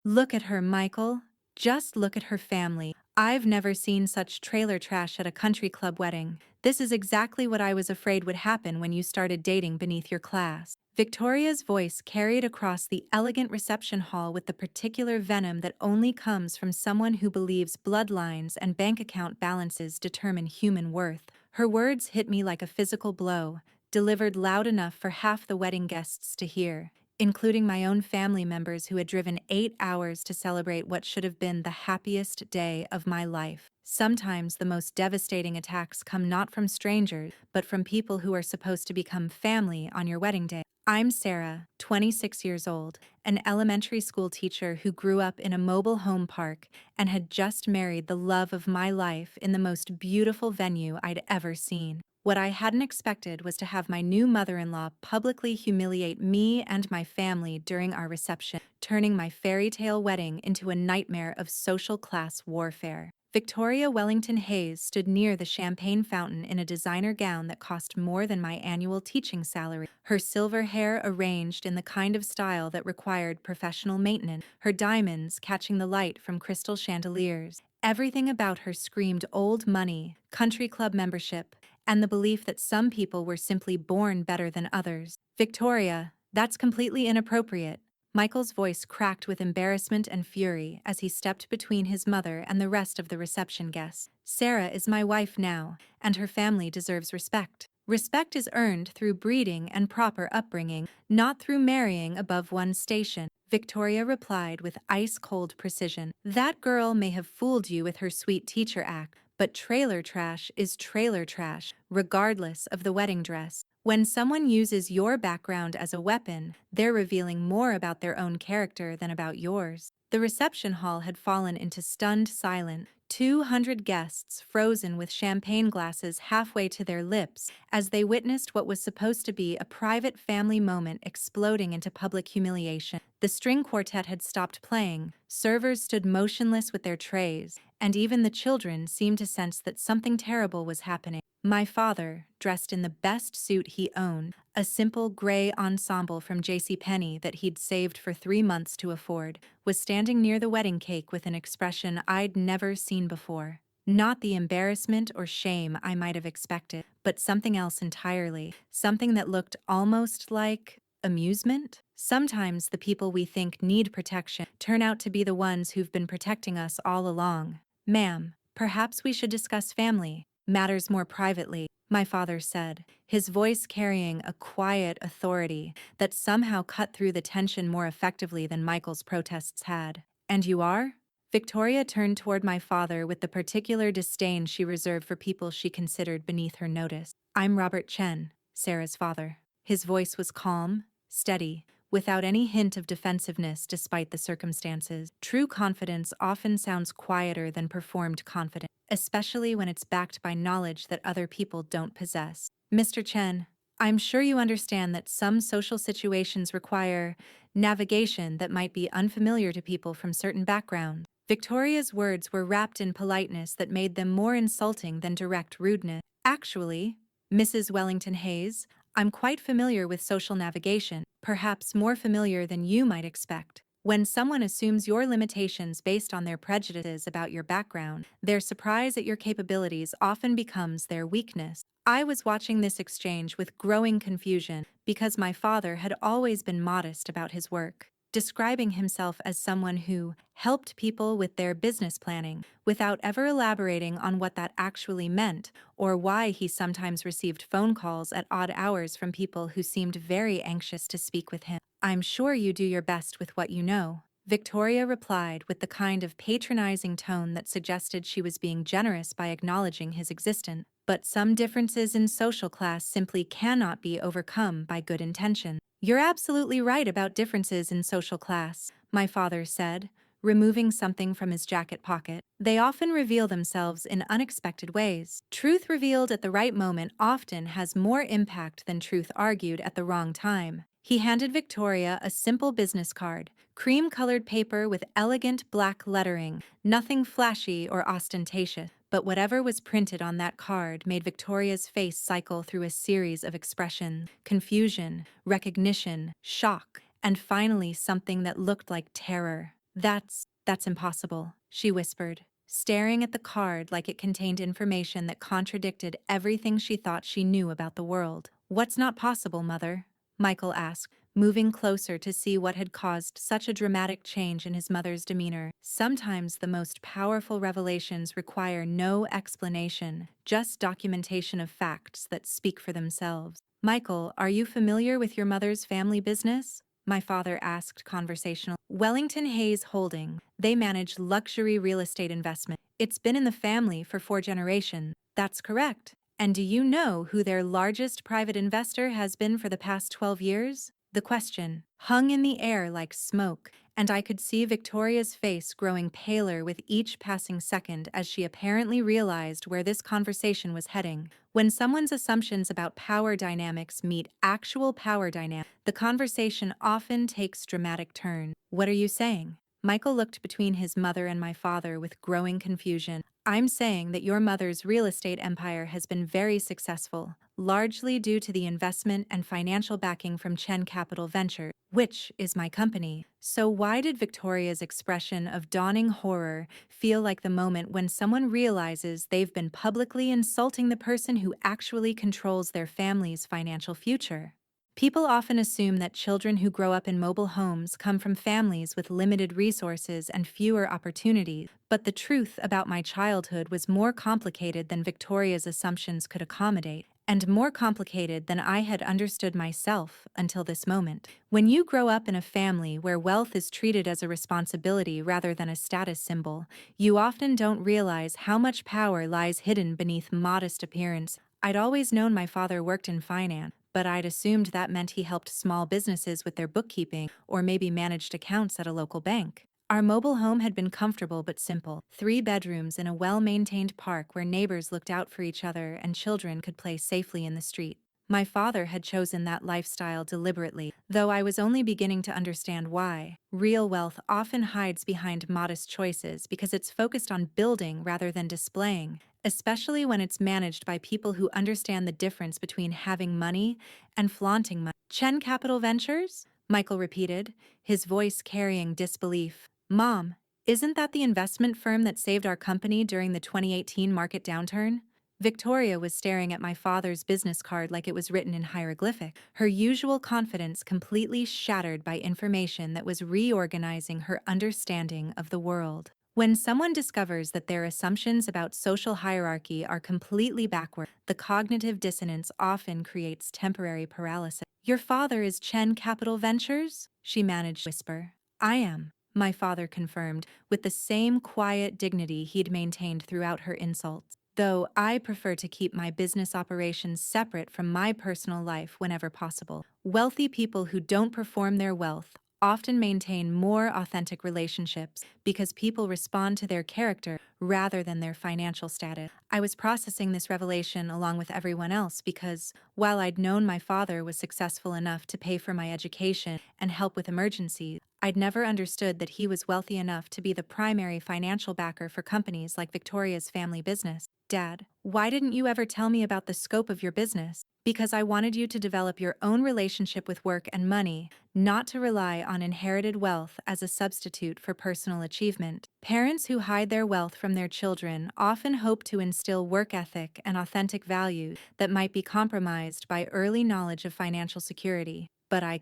Look at her, Michael. Just look at her family. I've never seen such trailer trash at a country club wedding. This is exactly what I was afraid would happen when you started dating beneath your class. Victoria's voice carried across the elegant reception hall with the particular venom that only comes from someone who believes bloodlines and bank account balances determine human worth. Her words hit me like a physical blow, delivered loud enough for half the wedding guests to hear, including my own family members who had driven 8 hours to celebrate what should have been the happiest day of my life. Sometimes the most devastating attacks come not from strangers, but from people who are supposed to become family on your wedding day. I'm Sarah, 26 years old, an elementary school teacher who grew up in a mobile home park and had just married the love of my life in the most beautiful venue I'd ever seen. What I hadn't expected was to have my new mother-in-law publicly humiliate me and my family during our reception, turning my fairy tale wedding into a nightmare of social class warfare. Victoria Wellington Hayes stood near the champagne fountain in a designer gown that cost more than my annual teaching salary, her silver hair arranged in the kind of style that required professional maintenance, her diamonds catching the light from crystal chandeliers. Everything about her screamed old money, country club membership, and the belief that some people were simply born better than others. Victoria, that's completely inappropriate. Michael's voice cracked with embarrassment and fury as he stepped between his mother and the rest of the reception guests. Sarah is my wife now, and her family deserves respect. Respect is earned through breeding and proper upbringing, not through marrying above one's station. Victoria replied with ice-cold precision. That girl may have fooled you with her sweet teacher act, but trailer trash is trailer trash, regardless of the wedding dress. When someone uses your background as a weapon, they're revealing more about their own character than about yours. The reception hall had fallen into stunned silence, 200 guests frozen with champagne glasses halfway to their lips as they witnessed what was supposed to be a private family moment exploding into public humiliation. The string quartet had stopped playing, servers stood motionless with their trays, and even the children seemed to sense that something terrible was happening. My father, dressed in the best suit he owned, a simple gray ensemble from JCPenney that he'd saved for 3 months to afford, was standing near the wedding cake with an expression I'd never seen before. Not the embarrassment or shame I might have expected, but something else entirely, something that looked almost like amusement. Sometimes the people we think need protection turn out to be the ones who've been protecting us all along. Ma'am, perhaps we should discuss family matters more privately, my father said, his voice carrying a quiet authority that somehow cut through the tension more effectively than Michael's protests had. And you are? Victoria turned toward my father with the particular disdain she reserved for people she considered beneath her notice. I'm Robert Chen, Sarah's father. His voice was calm, steady, without any hint of defensiveness despite the circumstances. True confidence often sounds quieter than performed confidence, especially when it's backed by knowledge that other people don't possess. Mr. Chen, I'm sure you understand that some social situations require navigation that might be unfamiliar to people from certain backgrounds. Victoria's words were wrapped in politeness that made them more insulting than direct rudeness. Actually, Mrs. Wellington Hayes, I'm quite familiar with social navigation, perhaps more familiar than you might expect. When someone assumes your limitations based on their prejudices about your background, their surprise at your capabilities often becomes their weakness. I was watching this exchange with growing confusion because my father had always been modest about his work, describing himself as someone who helped people with their business planning without ever elaborating on what that actually meant or why he sometimes received phone calls at odd hours from people who seemed very anxious to speak with him. I'm sure you do your best with what you know, Victoria replied with the kind of patronizing tone that suggested she was being generous by acknowledging his existence. But some differences in social class simply cannot be overcome by good intention. You're absolutely right about differences in social class, my father said, removing something from his jacket pocket. They often reveal themselves in unexpected ways. Truth revealed at the right moment often has more impact than truth argued at the wrong time. He handed Victoria a simple business card, cream-colored paper with elegant black lettering, nothing flashy or ostentatious. But whatever was printed on that card made Victoria's face cycle through a series of expressions: confusion, recognition, shock, and finally something that looked like terror. That's impossible, she whispered, staring at the card like it contained information that contradicted everything she thought she knew about the world. What's not possible, Mother? Michael asked, moving closer to see what had caused such a dramatic change in his mother's demeanor. Sometimes the most powerful revelations require no explanation, just documentation of facts that speak for themselves. Michael, are you familiar with your mother's family business? My father asked conversational. Wellington Hayes Holding. They manage luxury real estate investment. It's been in the family for 4 generations. That's correct. And do you know who their largest private investor has been for the past 12 years? The question hung in the air like smoke, and I could see Victoria's face growing paler with each passing second as she apparently realized where this conversation was heading. When someone's assumptions about power dynamics meet actual power dynamics, the conversation often takes dramatic turns. What are you saying? Michael looked between his mother and my father with growing confusion. I'm saying that your mother's real estate empire has been very successful, largely due to the investment and financial backing from Chen Capital Venture, which is my company. So why did Victoria's expression of dawning horror feel like the moment when someone realizes they've been publicly insulting the person who actually controls their family's financial future? People often assume that children who grow up in mobile homes come from families with limited resources and fewer opportunities, but the truth about my childhood was more complicated than Victoria's assumptions could accommodate, and more complicated than I had understood myself until this moment. When you grow up in a family where wealth is treated as a responsibility rather than a status symbol, you often don't realize how much power lies hidden beneath modest appearance. I'd always known my father worked in finance, but I'd assumed that meant he helped small businesses with their bookkeeping or maybe managed accounts at a local bank. Our mobile home had been comfortable but simple, 3 bedrooms in a well-maintained park where neighbors looked out for each other and children could play safely in the street. My father had chosen that lifestyle deliberately, though I was only beginning to understand why. Real wealth often hides behind modest choices because it's focused on building rather than displaying, especially when it's managed by people who understand the difference between having money and flaunting money. Chen Capital Ventures? Michael repeated, his voice carrying disbelief. Mom, isn't that the investment firm that saved our company during the 2018 market downturn? Victoria was staring at my father's business card like it was written in hieroglyphic, her usual confidence completely shattered by information that was reorganizing her understanding of the world. When someone discovers that their assumptions about social hierarchy are completely backward, the cognitive dissonance often creates temporary paralysis. Your father is Chen Capital Ventures? She managed to whisper. I am, my father confirmed, with the same quiet dignity he'd maintained throughout her insults. Though I prefer to keep my business operations separate from my personal life whenever possible. Wealthy people who don't perform their wealth often maintain more authentic relationships because people respond to their character rather than their financial status. I was processing this revelation along with everyone else because, while I'd known my father was successful enough to pay for my education and help with emergencies, I'd never understood that he was wealthy enough to be the primary financial backer for companies like Victoria's family business. Dad, why didn't you ever tell me about the scope of your business? Because I wanted you to develop your own relationship with work and money, not to rely on inherited wealth as a substitute for personal achievement. Parents who hide their wealth from their children often hope to instill work ethic and authentic values that might be compromised by early knowledge of financial security. But I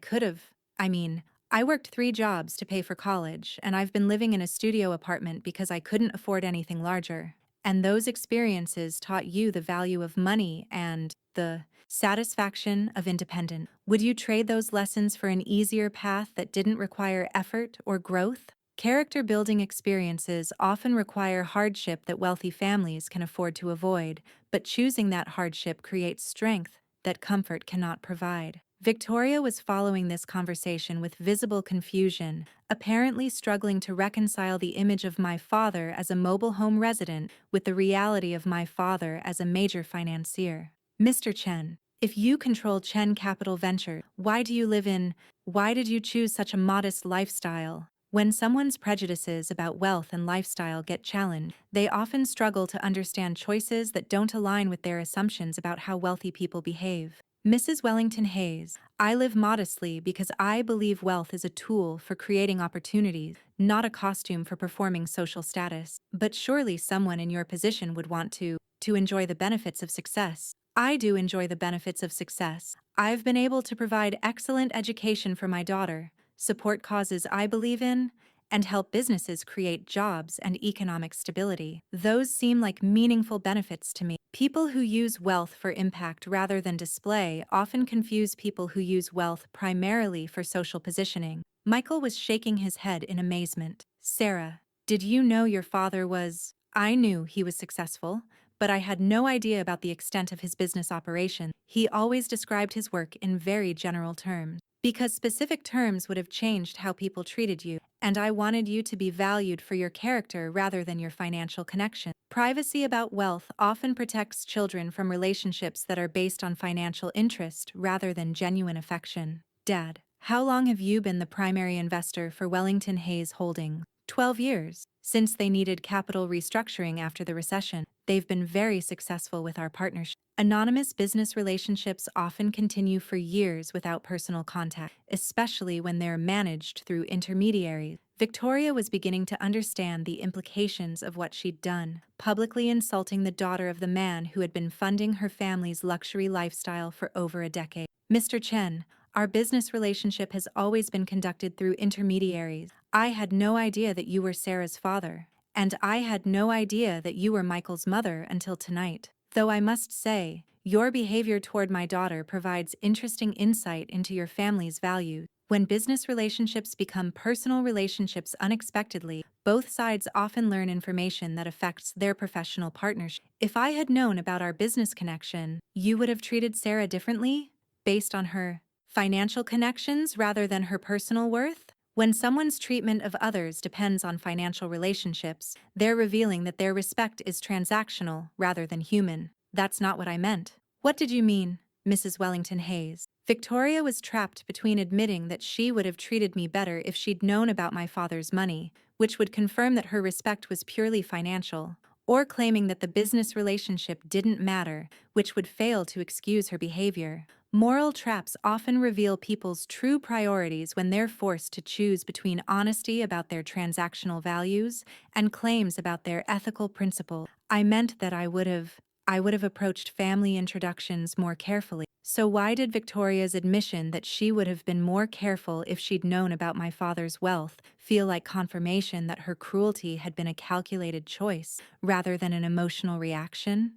worked 3 jobs to pay for college, and I've been living in a studio apartment because I couldn't afford anything larger. And those experiences taught you the value of money and the satisfaction of independence. Would you trade those lessons for an easier path that didn't require effort or growth? Character building experiences often require hardship that wealthy families can afford to avoid, but choosing that hardship creates strength that comfort cannot provide. Victoria was following this conversation with visible confusion, apparently struggling to reconcile the image of my father as a mobile home resident with the reality of my father as a major financier. Mr. Chen, if you control Chen Capital Venture, why did you choose such a modest lifestyle? When someone's prejudices about wealth and lifestyle get challenged, they often struggle to understand choices that don't align with their assumptions about how wealthy people behave. Mrs. Wellington Hayes, I live modestly because I believe wealth is a tool for creating opportunities, not a costume for performing social status. But surely someone in your position would want to enjoy the benefits of success. I do enjoy the benefits of success. I've been able to provide excellent education for my daughter, support causes I believe in, and help businesses create jobs and economic stability. Those seem like meaningful benefits to me. People who use wealth for impact rather than display often confuse people who use wealth primarily for social positioning. Michael was shaking his head in amazement. Sarah, did you know your father was... I knew he was successful, but I had no idea about the extent of his business operation. He always described his work in very general terms. Because specific terms would have changed how people treated you, and I wanted you to be valued for your character rather than your financial connection. Privacy about wealth often protects children from relationships that are based on financial interest rather than genuine affection. Dad, how long have you been the primary investor for Wellington Hayes Holdings? 12 years. Since they needed capital restructuring after the recession, they've been very successful with our partnership. Anonymous business relationships often continue for years without personal contact, especially when they're managed through intermediaries. Victoria was beginning to understand the implications of what she'd done, publicly insulting the daughter of the man who had been funding her family's luxury lifestyle for over a decade. Mr. Chen, our business relationship has always been conducted through intermediaries. I had no idea that you were Sarah's father, and I had no idea that you were Michael's mother until tonight. Though I must say, your behavior toward my daughter provides interesting insight into your family's values. When business relationships become personal relationships unexpectedly, both sides often learn information that affects their professional partnership. If I had known about our business connection, you would have treated Sarah differently, based on her financial connections rather than her personal worth? When someone's treatment of others depends on financial relationships, they're revealing that their respect is transactional rather than human. That's not what I meant. What did you mean, Mrs. Wellington Hayes? Victoria was trapped between admitting that she would have treated me better if she'd known about my father's money, which would confirm that her respect was purely financial, or claiming that the business relationship didn't matter, which would fail to excuse her behavior. Moral traps often reveal people's true priorities when they're forced to choose between honesty about their transactional values and claims about their ethical principles. I meant that I would have approached family introductions more carefully. So why did Victoria's admission that she would have been more careful if she'd known about my father's wealth feel like confirmation that her cruelty had been a calculated choice rather than an emotional reaction?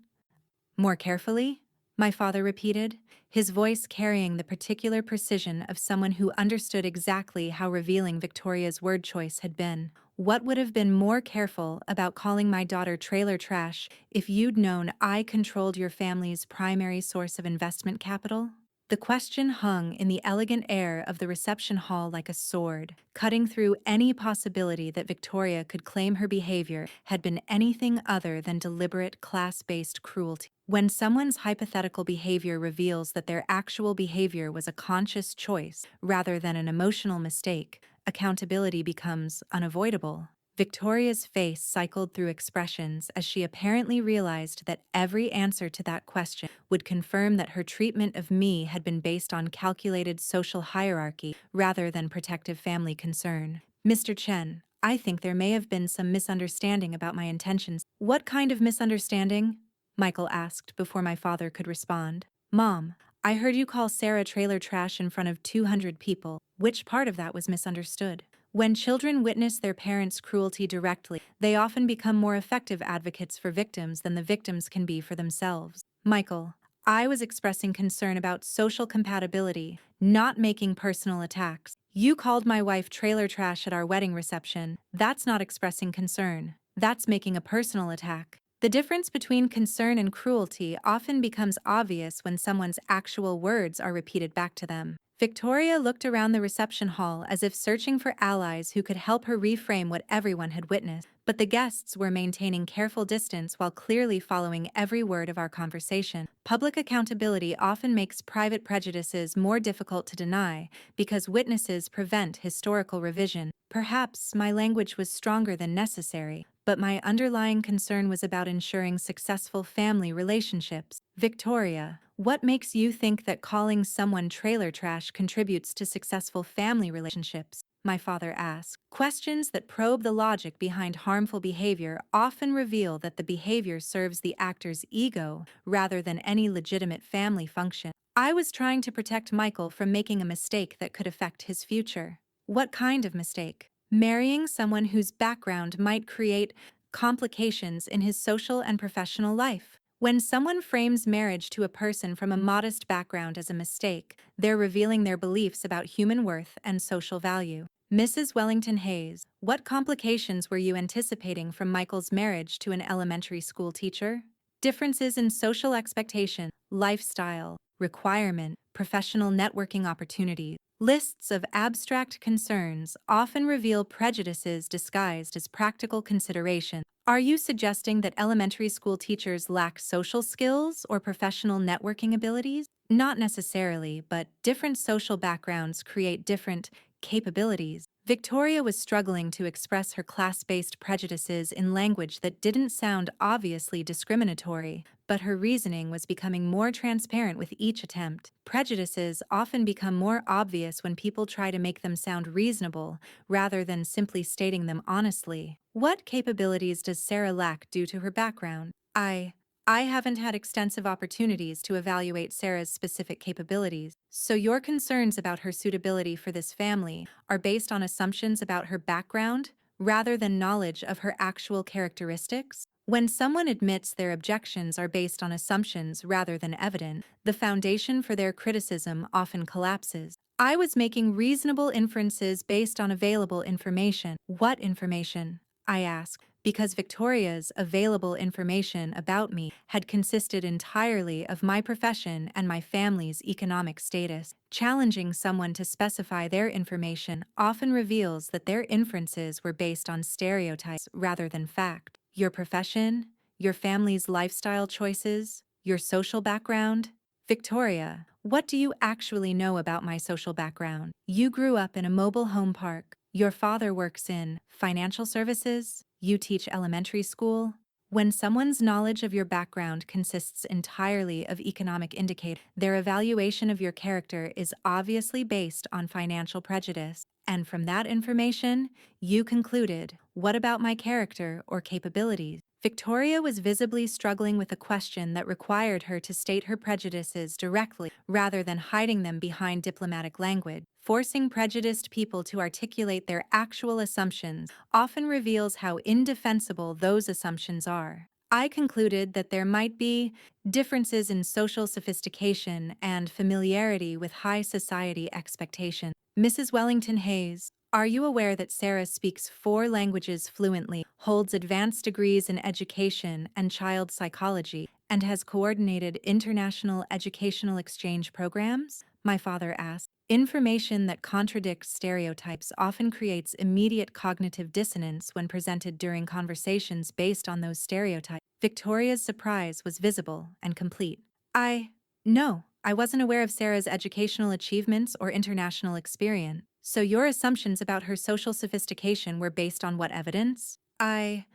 More carefully? My father repeated, his voice carrying the particular precision of someone who understood exactly how revealing Victoria's word choice had been. What would have been more careful about calling my daughter trailer trash if you'd known I controlled your family's primary source of investment capital? The question hung in the elegant air of the reception hall like a sword, cutting through any possibility that Victoria could claim her behavior had been anything other than deliberate class-based cruelty. When someone's hypothetical behavior reveals that their actual behavior was a conscious choice rather than an emotional mistake, accountability becomes unavoidable. Victoria's face cycled through expressions as she apparently realized that every answer to that question would confirm that her treatment of me had been based on calculated social hierarchy rather than protective family concern. Mr. Chen, I think there may have been some misunderstanding about my intentions. What kind of misunderstanding? Michael asked before my father could respond. Mom, I heard you call Sarah trailer trash in front of 200 people. Which part of that was misunderstood? When children witness their parents' cruelty directly, they often become more effective advocates for victims than the victims can be for themselves. Michael, I was expressing concern about social compatibility, not making personal attacks. You called my wife trailer trash at our wedding reception. That's not expressing concern. That's making a personal attack. The difference between concern and cruelty often becomes obvious when someone's actual words are repeated back to them. Victoria looked around the reception hall as if searching for allies who could help her reframe what everyone had witnessed, but the guests were maintaining careful distance while clearly following every word of our conversation. Public accountability often makes private prejudices more difficult to deny because witnesses prevent historical revision. Perhaps my language was stronger than necessary, but my underlying concern was about ensuring successful family relationships. Victoria, What makes you think that calling someone trailer trash contributes to successful family relationships? My father asked. Questions that probe the logic behind harmful behavior often reveal that the behavior serves the actor's ego rather than any legitimate family function. I was trying to protect Michael from making a mistake that could affect his future. What kind of mistake? Marrying someone whose background might create complications in his social and professional life. When someone frames marriage to a person from a modest background as a mistake, they're revealing their beliefs about human worth and social value. Mrs. Wellington Hayes, what complications were you anticipating from Michael's marriage to an elementary school teacher? Differences in social expectation, lifestyle, requirement, professional networking opportunities. Lists of abstract concerns often reveal prejudices disguised as practical consideration. Are you suggesting that elementary school teachers lack social skills or professional networking abilities? Not necessarily, but different social backgrounds create different capabilities. Victoria was struggling to express her class-based prejudices in language that didn't sound obviously discriminatory, but her reasoning was becoming more transparent with each attempt. Prejudices often become more obvious when people try to make them sound reasonable rather than simply stating them honestly. What capabilities does Sarah lack due to her background? I haven't had extensive opportunities to evaluate Sarah's specific capabilities, so your concerns about her suitability for this family are based on assumptions about her background rather than knowledge of her actual characteristics. When someone admits their objections are based on assumptions rather than evidence, the foundation for their criticism often collapses. I was making reasonable inferences based on available information. What information? I asked, because Victoria's available information about me had consisted entirely of my profession and my family's economic status. Challenging someone to specify their information often reveals that their inferences were based on stereotypes rather than fact. Your profession, your family's lifestyle choices, your social background. Victoria, what do you actually know about my social background? You grew up in a mobile home park. Your father works in financial services. You teach elementary school. When someone's knowledge of your background consists entirely of economic indicators, their evaluation of your character is obviously based on financial prejudice. And from that information, you concluded, what about my character or capabilities? Victoria was visibly struggling with a question that required her to state her prejudices directly rather than hiding them behind diplomatic language. Forcing prejudiced people to articulate their actual assumptions often reveals how indefensible those assumptions are. I concluded that there might be differences in social sophistication and familiarity with high society expectations. Mrs. Wellington Hayes, are you aware that Sarah speaks 4 languages fluently, holds advanced degrees in education and child psychology, and has coordinated international educational exchange programs? My father asked. Information that contradicts stereotypes often creates immediate cognitive dissonance when presented during conversations based on those stereotypes. Victoria's surprise was visible and complete. No, I wasn't aware of Sarah's educational achievements or international experience. So your assumptions about her social sophistication were based on what evidence? I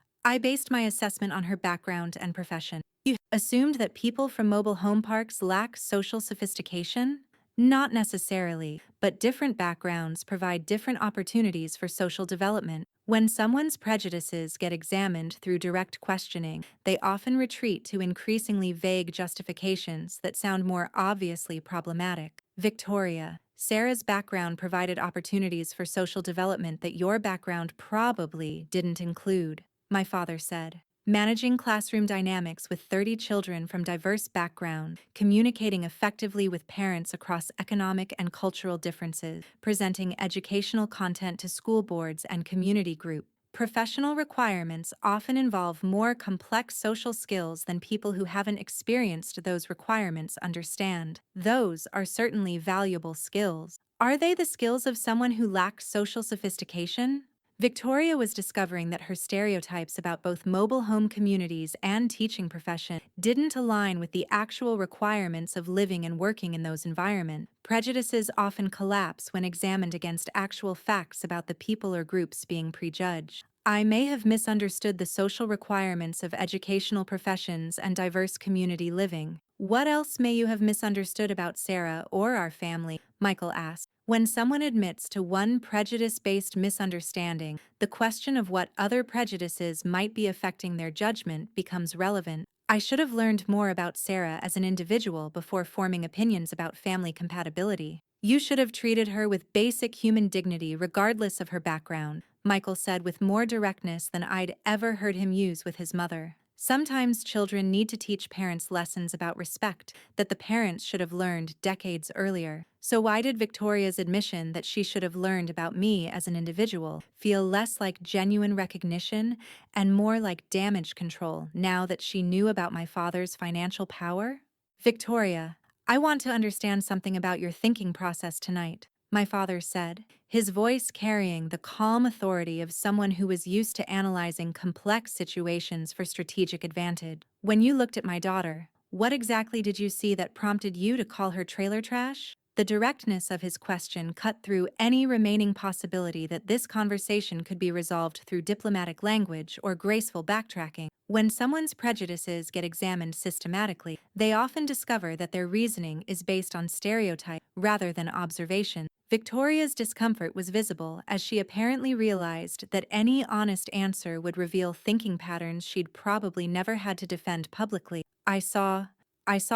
based my assessment on her background and profession. You assumed that people from mobile home parks lack social sophistication? Not necessarily, but different backgrounds provide different opportunities for social development. When someone's prejudices get examined through direct questioning, they often retreat to increasingly vague justifications that sound more obviously problematic. Victoria, Sarah's background provided opportunities for social development that your background probably didn't include, my father said. Managing classroom dynamics with 30 children from diverse backgrounds, communicating effectively with parents across economic and cultural differences, presenting educational content to school boards and community groups. Professional requirements often involve more complex social skills than people who haven't experienced those requirements understand. Those are certainly valuable skills. Are they the skills of someone who lacks social sophistication? Victoria was discovering that her stereotypes about both mobile home communities and teaching profession didn't align with the actual requirements of living and working in those environments. Prejudices often collapse when examined against actual facts about the people or groups being prejudged. I may have misunderstood the social requirements of educational professions and diverse community living. What else may you have misunderstood about Sarah or our family? Michael asked. When someone admits to one prejudice-based misunderstanding, the question of what other prejudices might be affecting their judgment becomes relevant. I should have learned more about Sarah as an individual before forming opinions about family compatibility. You should have treated her with basic human dignity regardless of her background, Michael said with more directness than I'd ever heard him use with his mother. Sometimes children need to teach parents lessons about respect that the parents should have learned decades earlier. So why did Victoria's admission that she should have learned about me as an individual feel less like genuine recognition and more like damage control now that she knew about my father's financial power? Victoria, I want to understand something about your thinking process tonight, my father said, his voice carrying the calm authority of someone who was used to analyzing complex situations for strategic advantage. When you looked at my daughter, what exactly did you see that prompted you to call her trailer trash? The directness of his question cut through any remaining possibility that this conversation could be resolved through diplomatic language or graceful backtracking. When someone's prejudices get examined systematically, they often discover that their reasoning is based on stereotype rather than observation. Victoria's discomfort was visible as she apparently realized that any honest answer would reveal thinking patterns she'd probably never had to defend publicly. I saw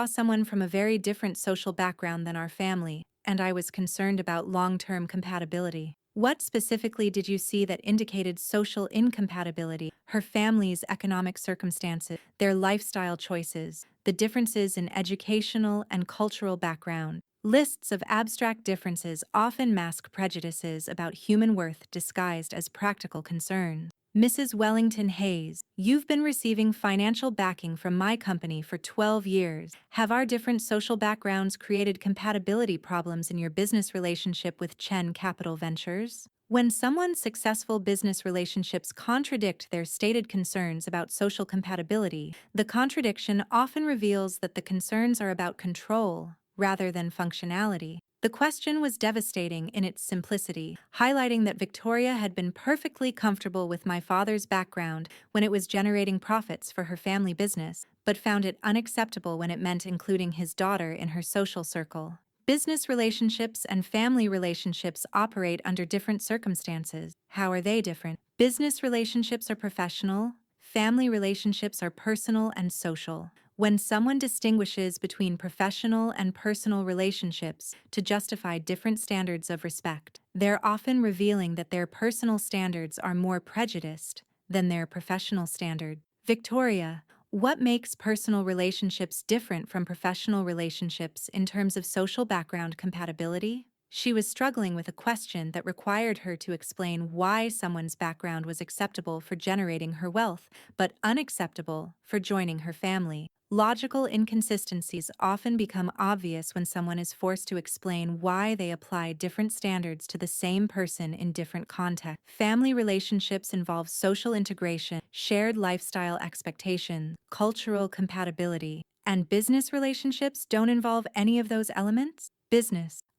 someone from a very different social background than our family, and I was concerned about long-term compatibility. What specifically did you see that indicated social incompatibility? Her family's economic circumstances, their lifestyle choices, the differences in educational and cultural background. Lists of abstract differences often mask prejudices about human worth disguised as practical concerns. Mrs. Wellington Hayes, you've been receiving financial backing from my company for 12 years. Have our different social backgrounds created compatibility problems in your business relationship with Chen Capital Ventures? When someone's successful business relationships contradict their stated concerns about social compatibility, the contradiction often reveals that the concerns are about control rather than functionality. The question was devastating in its simplicity, highlighting that Victoria had been perfectly comfortable with my father's background when it was generating profits for her family business, but found it unacceptable when it meant including his daughter in her social circle. Business relationships and family relationships operate under different circumstances. How are they different? Business relationships are professional, family relationships are personal and social. When someone distinguishes between professional and personal relationships to justify different standards of respect, they're often revealing that their personal standards are more prejudiced than their professional standard. Victoria, what makes personal relationships different from professional relationships in terms of social background compatibility? She was struggling with a question that required her to explain why someone's background was acceptable for generating her wealth, but unacceptable for joining her family. Logical inconsistencies often become obvious when someone is forced to explain why they apply different standards to the same person in different contexts. Family relationships involve social integration, shared lifestyle expectations, cultural compatibility, and business relationships don't involve any of those elements.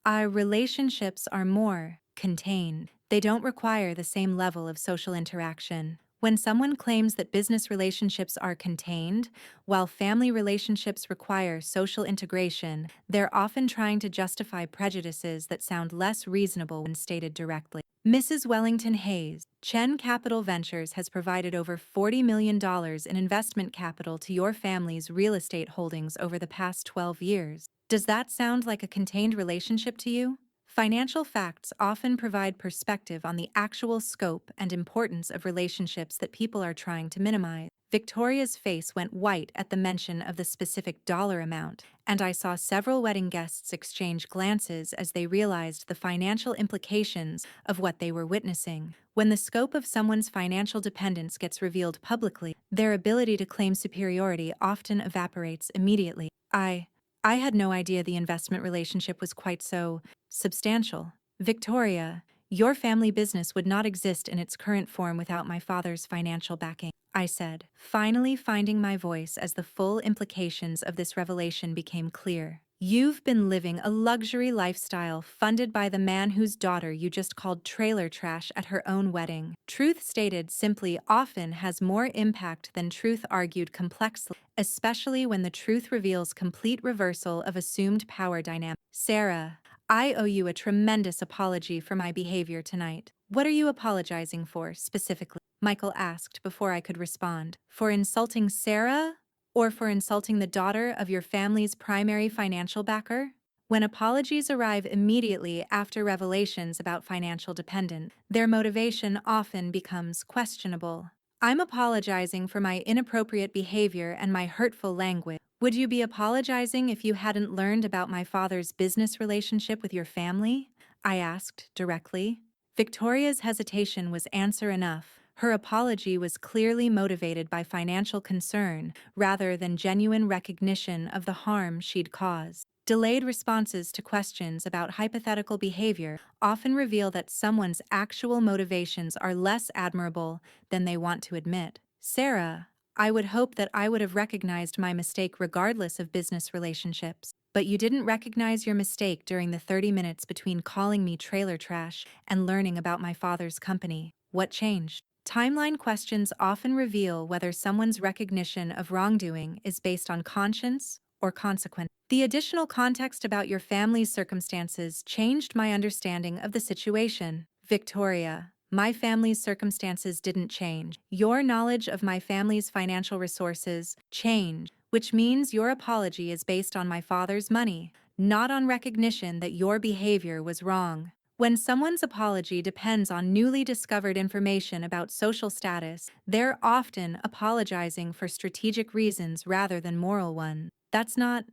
Our relationships are more contained. They don't require the same level of social interaction. When someone claims that business relationships are contained, while family relationships require social integration, they're often trying to justify prejudices that sound less reasonable when stated directly. Mrs. Wellington Hayes, Chen Capital Ventures has provided over $40 million in investment capital to your family's real estate holdings over the past 12 years. Does that sound like a contained relationship to you? Financial facts often provide perspective on the actual scope and importance of relationships that people are trying to minimize. Victoria's face went white at the mention of the specific dollar amount, and I saw several wedding guests exchange glances as they realized the financial implications of what they were witnessing. When the scope of someone's financial dependence gets revealed publicly, their ability to claim superiority often evaporates immediately. I had no idea the investment relationship was quite so substantial. Victoria, your family business would not exist in its current form without my father's financial backing, I said, finally finding my voice as the full implications of this revelation became clear. You've been living a luxury lifestyle funded by the man whose daughter you just called trailer trash at her own wedding. Truth stated simply often has more impact than truth argued complexly, especially when the truth reveals complete reversal of assumed power dynamics. Sarah, I owe you a tremendous apology for my behavior tonight. What are you apologizing for, specifically? Michael asked before I could respond. For insulting Sarah? Or for insulting the daughter of your family's primary financial backer? When apologies arrive immediately after revelations about financial dependence, their motivation often becomes questionable. I'm apologizing for my inappropriate behavior and my hurtful language. Would you be apologizing if you hadn't learned about my father's business relationship with your family? I asked directly. Victoria's hesitation was answer enough. Her apology was clearly motivated by financial concern rather than genuine recognition of the harm she'd caused. Delayed responses to questions about hypothetical behavior often reveal that someone's actual motivations are less admirable than they want to admit. Sarah, I would hope that I would have recognized my mistake regardless of business relationships. But you didn't recognize your mistake during the 30 minutes between calling me trailer trash and learning about my father's company. What changed? Timeline questions often reveal whether someone's recognition of wrongdoing is based on conscience or consequence. The additional context about your family's circumstances changed my understanding of the situation. Victoria, my family's circumstances didn't change. Your knowledge of my family's financial resources changed, which means your apology is based on my father's money, not on recognition that your behavior was wrong. When someone's apology depends on newly discovered information about social status, they're often apologizing for strategic reasons rather than moral ones. That's not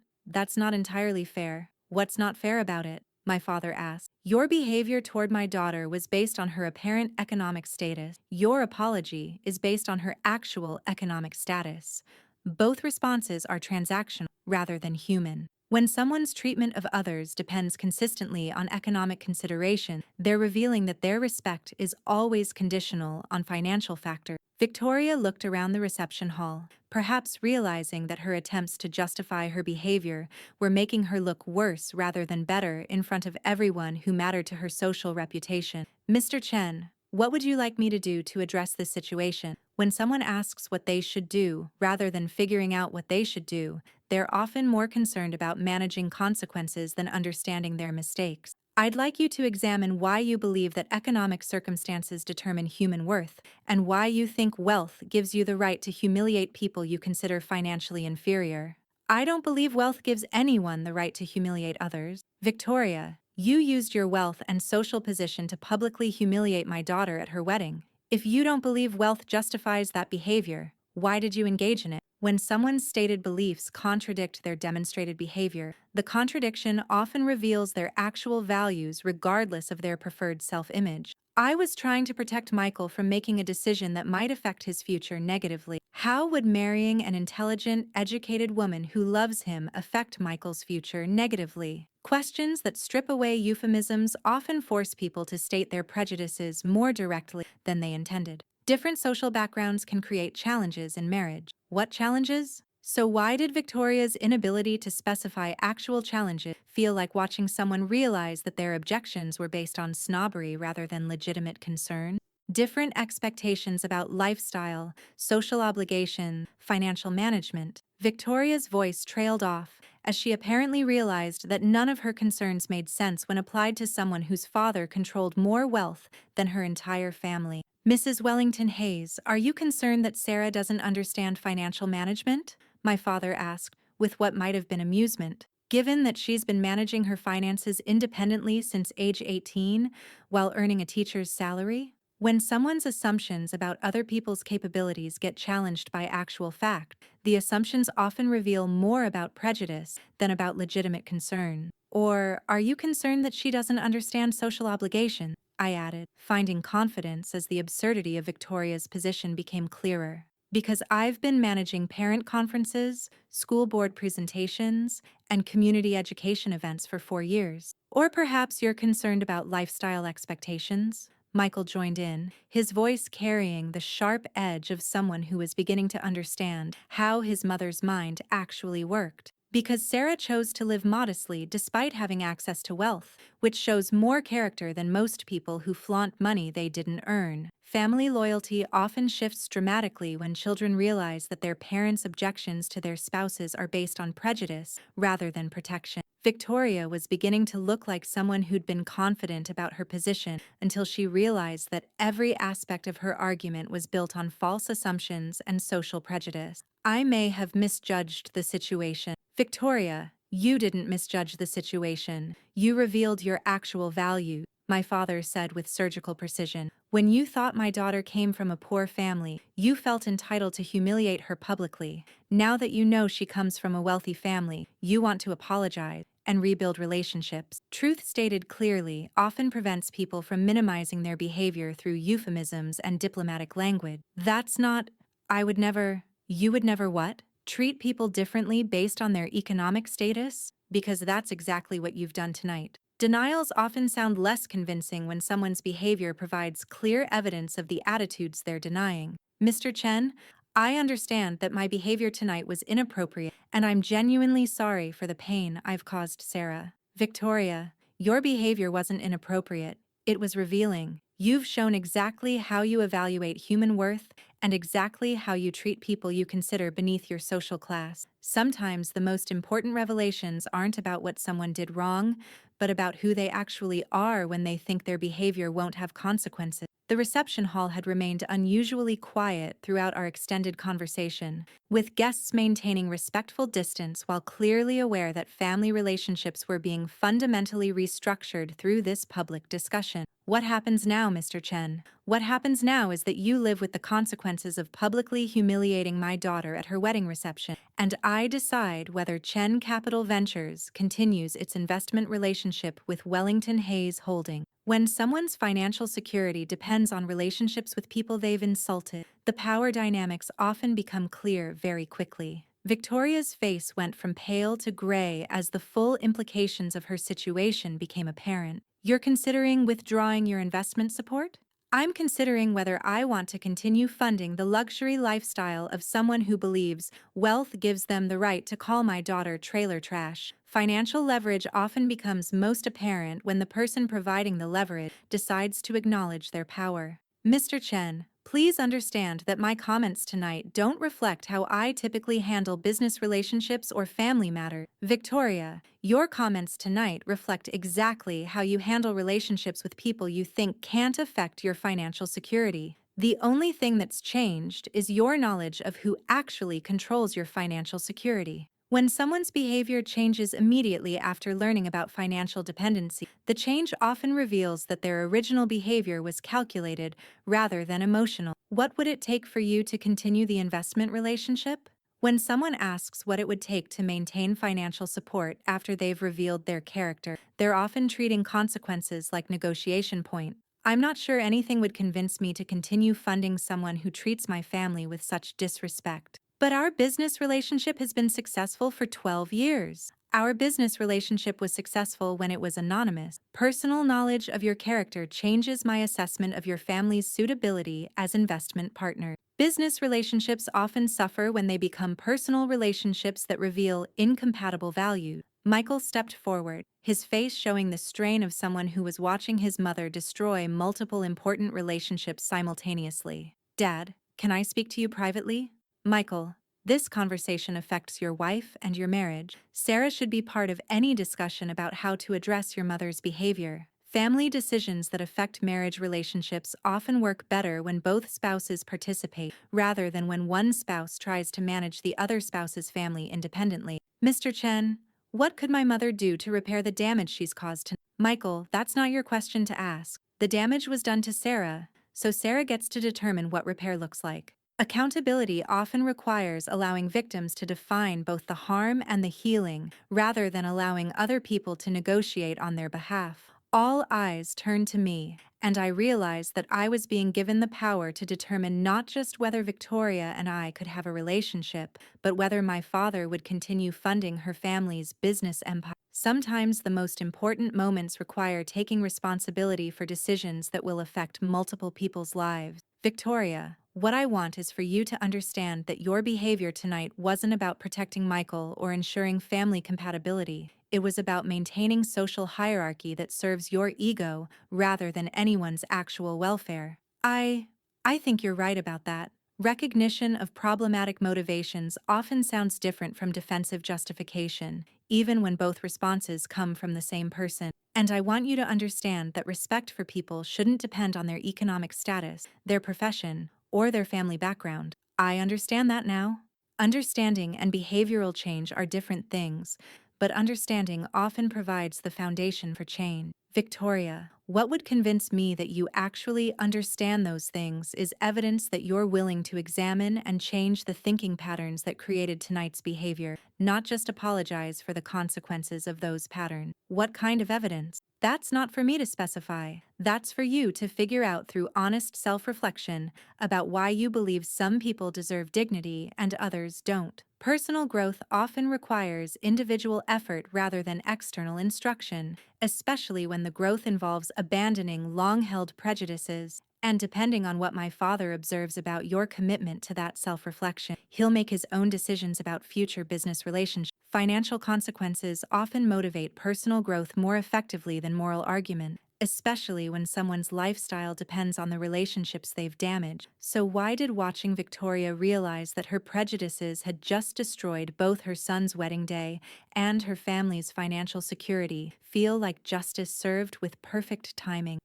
entirely fair. What's not fair about it? My father asked. Your behavior toward my daughter was based on her apparent economic status. Your apology is based on her actual economic status. Both responses are transactional rather than human. When someone's treatment of others depends consistently on economic consideration, they're revealing that their respect is always conditional on financial factors. Victoria looked around the reception hall, perhaps realizing that her attempts to justify her behavior were making her look worse rather than better in front of everyone who mattered to her social reputation. Mr. Chen, what would you like me to do to address this situation? When someone asks what they should do rather than figuring out what they should do, they're often more concerned about managing consequences than understanding their mistakes. I'd like you to examine why you believe that economic circumstances determine human worth, and why you think wealth gives you the right to humiliate people you consider financially inferior. I don't believe wealth gives anyone the right to humiliate others. Victoria, you used your wealth and social position to publicly humiliate my daughter at her wedding. If you don't believe wealth justifies that behavior, why did you engage in it? When someone's stated beliefs contradict their demonstrated behavior, the contradiction often reveals their actual values regardless of their preferred self-image. I was trying to protect Michael from making a decision that might affect his future negatively. How would marrying an intelligent, educated woman who loves him affect Michael's future negatively? Questions that strip away euphemisms often force people to state their prejudices more directly than they intended. Different social backgrounds can create challenges in marriage. What challenges? So why did Victoria's inability to specify actual challenges feel like watching someone realize that their objections were based on snobbery rather than legitimate concern? Different expectations about lifestyle, social obligation, financial management. Victoria's voice trailed off as she apparently realized that none of her concerns made sense when applied to someone whose father controlled more wealth than her entire family. Mrs. Wellington Hayes, are you concerned that Sarah doesn't understand financial management? My father asked, with what might have been amusement. Given that she's been managing her finances independently since age 18 while earning a teacher's salary? When someone's assumptions about other people's capabilities get challenged by actual fact, the assumptions often reveal more about prejudice than about legitimate concern. Or, are you concerned that she doesn't understand social obligation? I added, finding confidence as the absurdity of Victoria's position became clearer. Because I've been managing parent conferences, school board presentations, and community education events for 4 years. Or perhaps you're concerned about lifestyle expectations? Michael joined in, his voice carrying the sharp edge of someone who was beginning to understand how his mother's mind actually worked. Because Sarah chose to live modestly despite having access to wealth, which shows more character than most people who flaunt money they didn't earn. Family loyalty often shifts dramatically when children realize that their parents' objections to their spouses are based on prejudice rather than protection. Victoria was beginning to look like someone who'd been confident about her position until she realized that every aspect of her argument was built on false assumptions and social prejudice. I may have misjudged the situation. Victoria, you didn't misjudge the situation. You revealed your actual value, my father said with surgical precision. When you thought my daughter came from a poor family, you felt entitled to humiliate her publicly. Now that you know she comes from a wealthy family, you want to apologize and rebuild relationships. Truth stated clearly often prevents people from minimizing their behavior through euphemisms and diplomatic language. That's not, I would never, you would never what? Treat people differently based on their economic status? Because that's exactly what you've done tonight. Denials often sound less convincing when someone's behavior provides clear evidence of the attitudes they're denying. Mr. Chen, I understand that my behavior tonight was inappropriate, and I'm genuinely sorry for the pain I've caused Sarah. Victoria, your behavior wasn't inappropriate. It was revealing. You've shown exactly how you evaluate human worth and exactly how you treat people you consider beneath your social class. Sometimes the most important revelations aren't about what someone did wrong, but about who they actually are when they think their behavior won't have consequences. The reception hall had remained unusually quiet throughout our extended conversation, with guests maintaining respectful distance while clearly aware that family relationships were being fundamentally restructured through this public discussion. What happens now, Mr. Chen? What happens now is that you live with the consequences of publicly humiliating my daughter at her wedding reception, and I decide whether Chen Capital Ventures continues its investment relationship with Wellington Hayes Holding. When someone's financial security depends on relationships with people they've insulted, the power dynamics often become clear very quickly. Victoria's face went from pale to gray as the full implications of her situation became apparent. You're considering withdrawing your investment support? I'm considering whether I want to continue funding the luxury lifestyle of someone who believes wealth gives them the right to call my daughter trailer trash. Financial leverage often becomes most apparent when the person providing the leverage decides to acknowledge their power. Mr. Chen, please understand that my comments tonight don't reflect how I typically handle business relationships or family matters. Victoria, your comments tonight reflect exactly how you handle relationships with people you think can't affect your financial security. The only thing that's changed is your knowledge of who actually controls your financial security. When someone's behavior changes immediately after learning about financial dependency, the change often reveals that their original behavior was calculated rather than emotional. What would it take for you to continue the investment relationship? When someone asks what it would take to maintain financial support after they've revealed their character, they're often treating consequences like negotiation point. I'm not sure anything would convince me to continue funding someone who treats my family with such disrespect. But our business relationship has been successful for 12 years. Our business relationship was successful when it was anonymous. Personal knowledge of your character changes my assessment of your family's suitability as investment partner. Business relationships often suffer when they become personal relationships that reveal incompatible values. Michael stepped forward, his face showing the strain of someone who was watching his mother destroy multiple important relationships simultaneously. Dad, can I speak to you privately? Michael, this conversation affects your wife and your marriage. Sarah should be part of any discussion about how to address your mother's behavior. Family decisions that affect marriage relationships often work better when both spouses participate, rather than when one spouse tries to manage the other spouse's family independently. Mr. Chen, what could my mother do to repair the damage she's caused to Michael? That's not your question to ask. The damage was done to Sarah, so Sarah gets to determine what repair looks like. Accountability often requires allowing victims to define both the harm and the healing, rather than allowing other people to negotiate on their behalf. All eyes turned to me, and I realized that I was being given the power to determine not just whether Victoria and I could have a relationship, but whether my father would continue funding her family's business empire. Sometimes the most important moments require taking responsibility for decisions that will affect multiple people's lives. Victoria, What I want is for you to understand that your behavior tonight wasn't about protecting Michael or ensuring family compatibility. It was about maintaining social hierarchy that serves your ego rather than anyone's actual welfare. I think you're right about that. Recognition of problematic motivations often sounds different from defensive justification, even when both responses come from the same person. And I want you to understand that respect for people shouldn't depend on their economic status, their profession, or their family background. I understand that now. Understanding and behavioral change are different things, but understanding often provides the foundation for change. Victoria, what would convince me that you actually understand those things is evidence that you're willing to examine and change the thinking patterns that created tonight's behavior, not just apologize for the consequences of those patterns. What kind of evidence? That's not for me to specify. That's for you to figure out through honest self-reflection about why you believe some people deserve dignity and others don't. Personal growth often requires individual effort rather than external instruction, especially when the growth involves abandoning long-held prejudices. And depending on what my father observes about your commitment to that self-reflection, he'll make his own decisions about future business relationships. Financial consequences often motivate personal growth more effectively than moral argument, especially when someone's lifestyle depends on the relationships they've damaged. So why did watching Victoria realize that her prejudices had just destroyed both her son's wedding day and her family's financial security feel like justice served with perfect timing?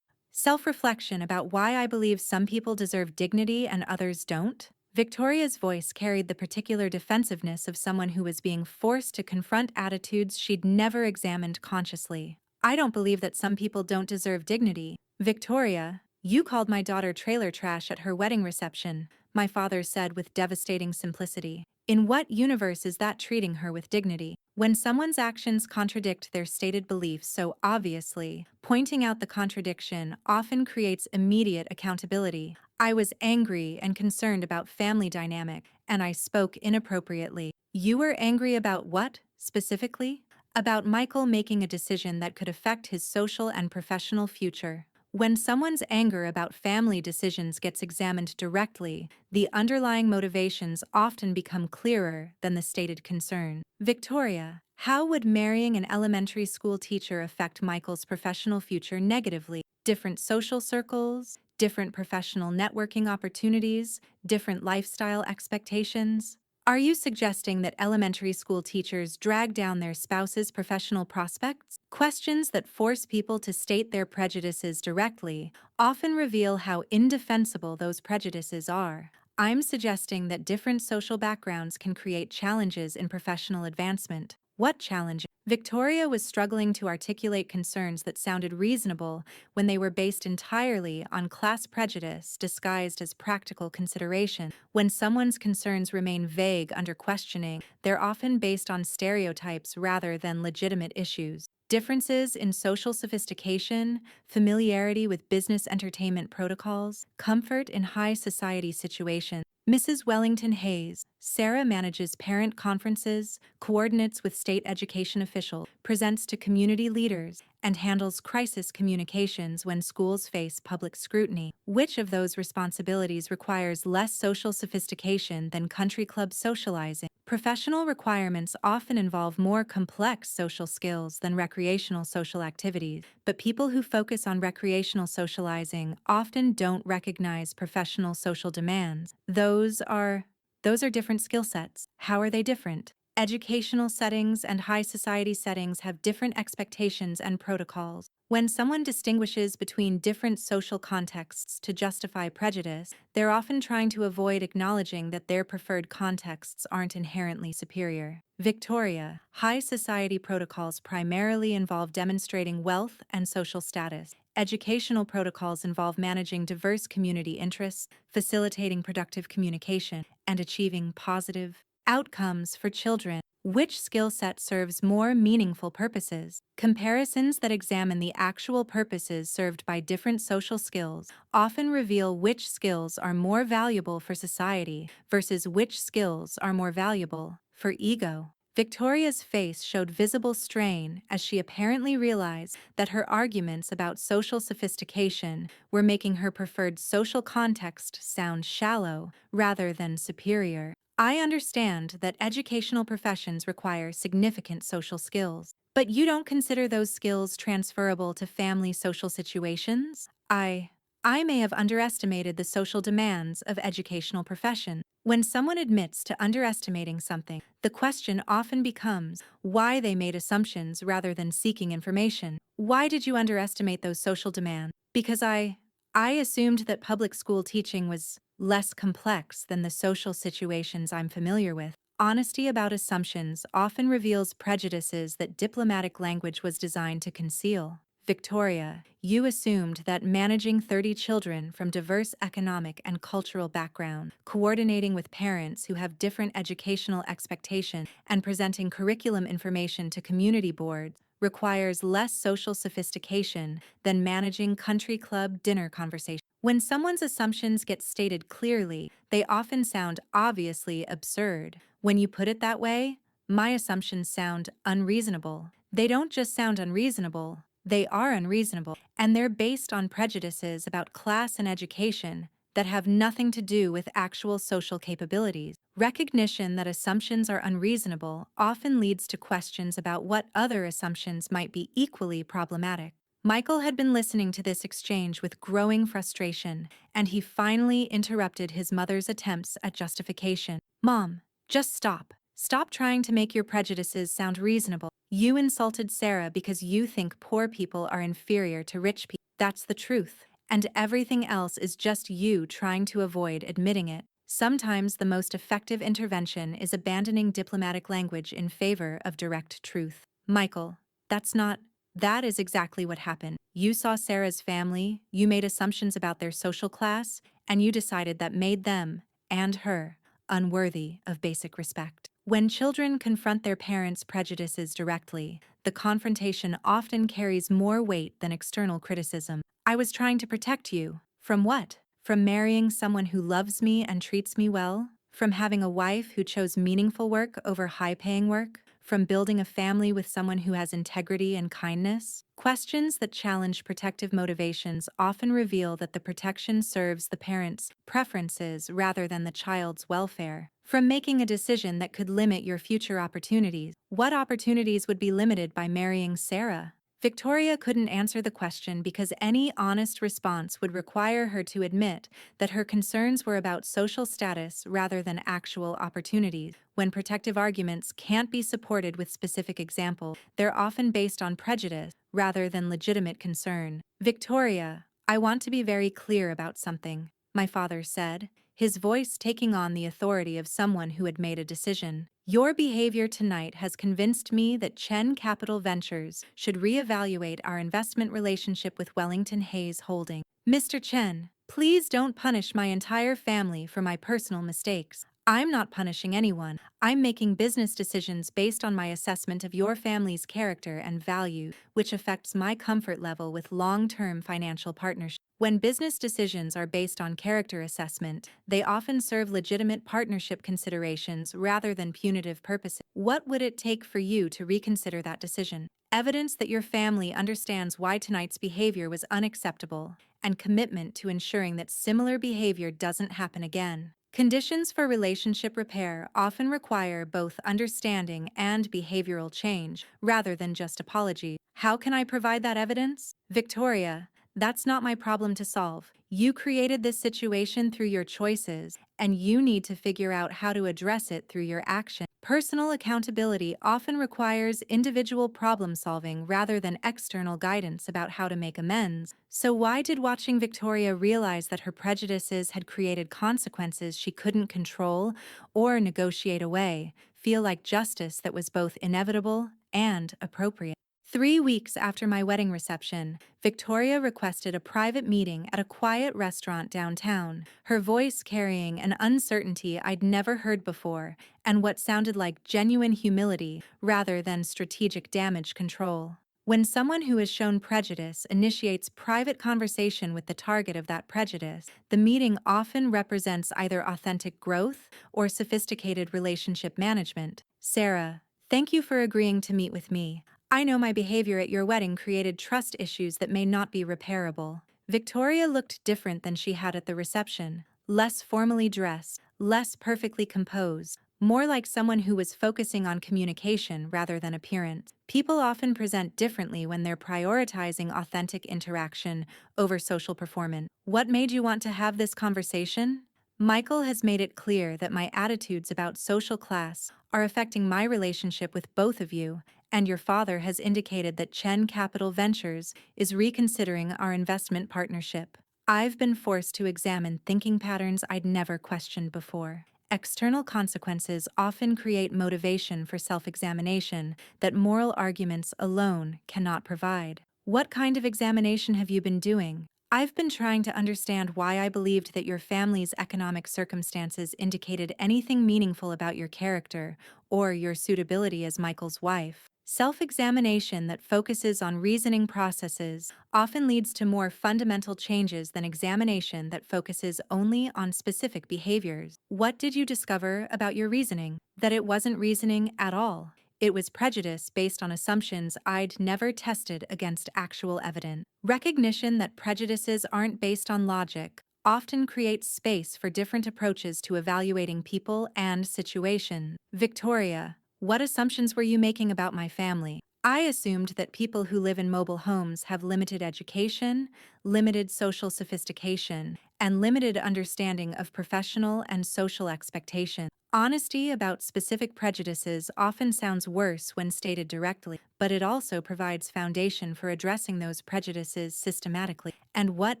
Self-reflection about why I believe some people deserve dignity and others don't? Victoria's voice carried the particular defensiveness of someone who was being forced to confront attitudes she'd never examined consciously. I don't believe that some people don't deserve dignity. Victoria, you called my daughter trailer trash at her wedding reception, my father said with devastating simplicity. In what universe is that treating her with dignity? When someone's actions contradict their stated beliefs so obviously, pointing out the contradiction often creates immediate accountability. I was angry and concerned about family dynamic, and I spoke inappropriately. You were angry about what, specifically? About Michael making a decision that could affect his social and professional future. When someone's anger about family decisions gets examined directly, the underlying motivations often become clearer than the stated concern. Victoria, how would marrying an elementary school teacher affect Michael's professional future negatively? Different social circles, different professional networking opportunities, different lifestyle expectations. Are you suggesting that elementary school teachers drag down their spouse's professional prospects? Questions that force people to state their prejudices directly often reveal how indefensible those prejudices are. I'm suggesting that different social backgrounds can create challenges in professional advancement. What challenges? Victoria was struggling to articulate concerns that sounded reasonable when they were based entirely on class prejudice disguised as practical consideration. When someone's concerns remain vague under questioning, they're often based on stereotypes rather than legitimate issues. Differences in social sophistication, familiarity with business entertainment protocols, comfort in high society situations. Mrs. Wellington Hayes, Sarah manages parent conferences, coordinates with state education officials, presents to community leaders, and handles crisis communications when schools face public scrutiny. Which of those responsibilities requires less social sophistication than country club socializing? Professional requirements often involve more complex social skills than recreational social activities, but people who focus on recreational socializing often don't recognize professional social demands. Those are different skill sets. How are they different? Educational settings and high society settings have different expectations and protocols. When someone distinguishes between different social contexts to justify prejudice, they're often trying to avoid acknowledging that their preferred contexts aren't inherently superior. Victoria, high society protocols primarily involve demonstrating wealth and social status. Educational protocols involve managing diverse community interests, facilitating productive communication, and achieving positive outcomes for children. Which skill set serves more meaningful purposes? Comparisons that examine the actual purposes served by different social skills often reveal which skills are more valuable for society versus which skills are more valuable for ego. Victoria's face showed visible strain as she apparently realized that her arguments about social sophistication were making her preferred social context sound shallow rather than superior. I understand that educational professions require significant social skills, but you don't consider those skills transferable to family social situations? I may have underestimated the social demands of educational professions. When someone admits to underestimating something, the question often becomes why they made assumptions rather than seeking information. Why did you underestimate those social demands? Because I assumed that public school teaching was less complex than the social situations I'm familiar with. Honesty about assumptions often reveals prejudices that diplomatic language was designed to conceal. Victoria, you assumed that managing 30 children from diverse economic and cultural backgrounds, coordinating with parents who have different educational expectations, and presenting curriculum information to community boards requires less social sophistication than managing country club dinner conversations. When someone's assumptions get stated clearly, they often sound obviously absurd. When you put it that way, my assumptions sound unreasonable. They don't just sound unreasonable, they are unreasonable, and they're based on prejudices about class and education that have nothing to do with actual social capabilities. Recognition that assumptions are unreasonable often leads to questions about what other assumptions might be equally problematic. Michael had been listening to this exchange with growing frustration, and he finally interrupted his mother's attempts at justification. Mom, just stop. Stop trying to make your prejudices sound reasonable. You insulted Sarah because you think poor people are inferior to rich people. That's the truth. And everything else is just you trying to avoid admitting it. Sometimes the most effective intervention is abandoning diplomatic language in favor of direct truth. Michael, that is exactly what happened. You saw Sarah's family, you made assumptions about their social class, and you decided that made them, and her, unworthy of basic respect. When children confront their parents' prejudices directly, the confrontation often carries more weight than external criticism. I was trying to protect you. From what? From marrying someone who loves me and treats me well? From having a wife who chose meaningful work over high-paying work? From building a family with someone who has integrity and kindness? Questions that challenge protective motivations often reveal that the protection serves the parent's preferences rather than the child's welfare. From making a decision that could limit your future opportunities. What opportunities would be limited by marrying Sarah? Victoria couldn't answer the question because any honest response would require her to admit that her concerns were about social status rather than actual opportunities. When protective arguments can't be supported with specific examples, they're often based on prejudice rather than legitimate concern. Victoria, I want to be very clear about something, my father said, his voice taking on the authority of someone who had made a decision. Your behavior tonight has convinced me that Chen Capital Ventures should reevaluate our investment relationship with Wellington Hayes Holding. Mr. Chen, please don't punish my entire family for my personal mistakes. I'm not punishing anyone. I'm making business decisions based on my assessment of your family's character and value, which affects my comfort level with long-term financial partnerships. When business decisions are based on character assessment, they often serve legitimate partnership considerations rather than punitive purposes. What would it take for you to reconsider that decision? Evidence that your family understands why tonight's behavior was unacceptable, and commitment to ensuring that similar behavior doesn't happen again. Conditions for relationship repair often require both understanding and behavioral change, rather than just apology. How can I provide that evidence? Victoria, that's not my problem to solve. You created this situation through your choices, and you need to figure out how to address it through your action. Personal accountability often requires individual problem solving rather than external guidance about how to make amends. So why did watching Victoria realize that her prejudices had created consequences she couldn't control or negotiate away feel like justice that was both inevitable and appropriate? 3 weeks after my wedding reception, Victoria requested a private meeting at a quiet restaurant downtown, her voice carrying an uncertainty I'd never heard before and what sounded like genuine humility rather than strategic damage control. When someone who has shown prejudice initiates private conversation with the target of that prejudice, the meeting often represents either authentic growth or sophisticated relationship management. Sarah, Thank you for agreeing to meet with me. I know my behavior at your wedding created trust issues that may not be repairable. Victoria looked different than she had at the reception, less formally dressed, less perfectly composed, more like someone who was focusing on communication rather than appearance. People often present differently when they're prioritizing authentic interaction over social performance. What made you want to have this conversation? Michael has made it clear that my attitudes about social class are affecting my relationship with both of you, and your father has indicated that Chen Capital Ventures is reconsidering our investment partnership. I've been forced to examine thinking patterns I'd never questioned before. External consequences often create motivation for self-examination that moral arguments alone cannot provide. What kind of examination have you been doing? I've been trying to understand why I believed that your family's economic circumstances indicated anything meaningful about your character or your suitability as Michael's wife. Self-examination that focuses on reasoning processes often leads to more fundamental changes than examination that focuses only on specific behaviors. What did you discover about your reasoning? That it wasn't reasoning at all. It was prejudice based on assumptions I'd never tested against actual evidence. Recognition that prejudices aren't based on logic often creates space for different approaches to evaluating people and situations. Victoria, what assumptions were you making about my family? I assumed that people who live in mobile homes have limited education, limited social sophistication, and limited understanding of professional and social expectations. Honesty about specific prejudices often sounds worse when stated directly, but it also provides foundation for addressing those prejudices systematically. And what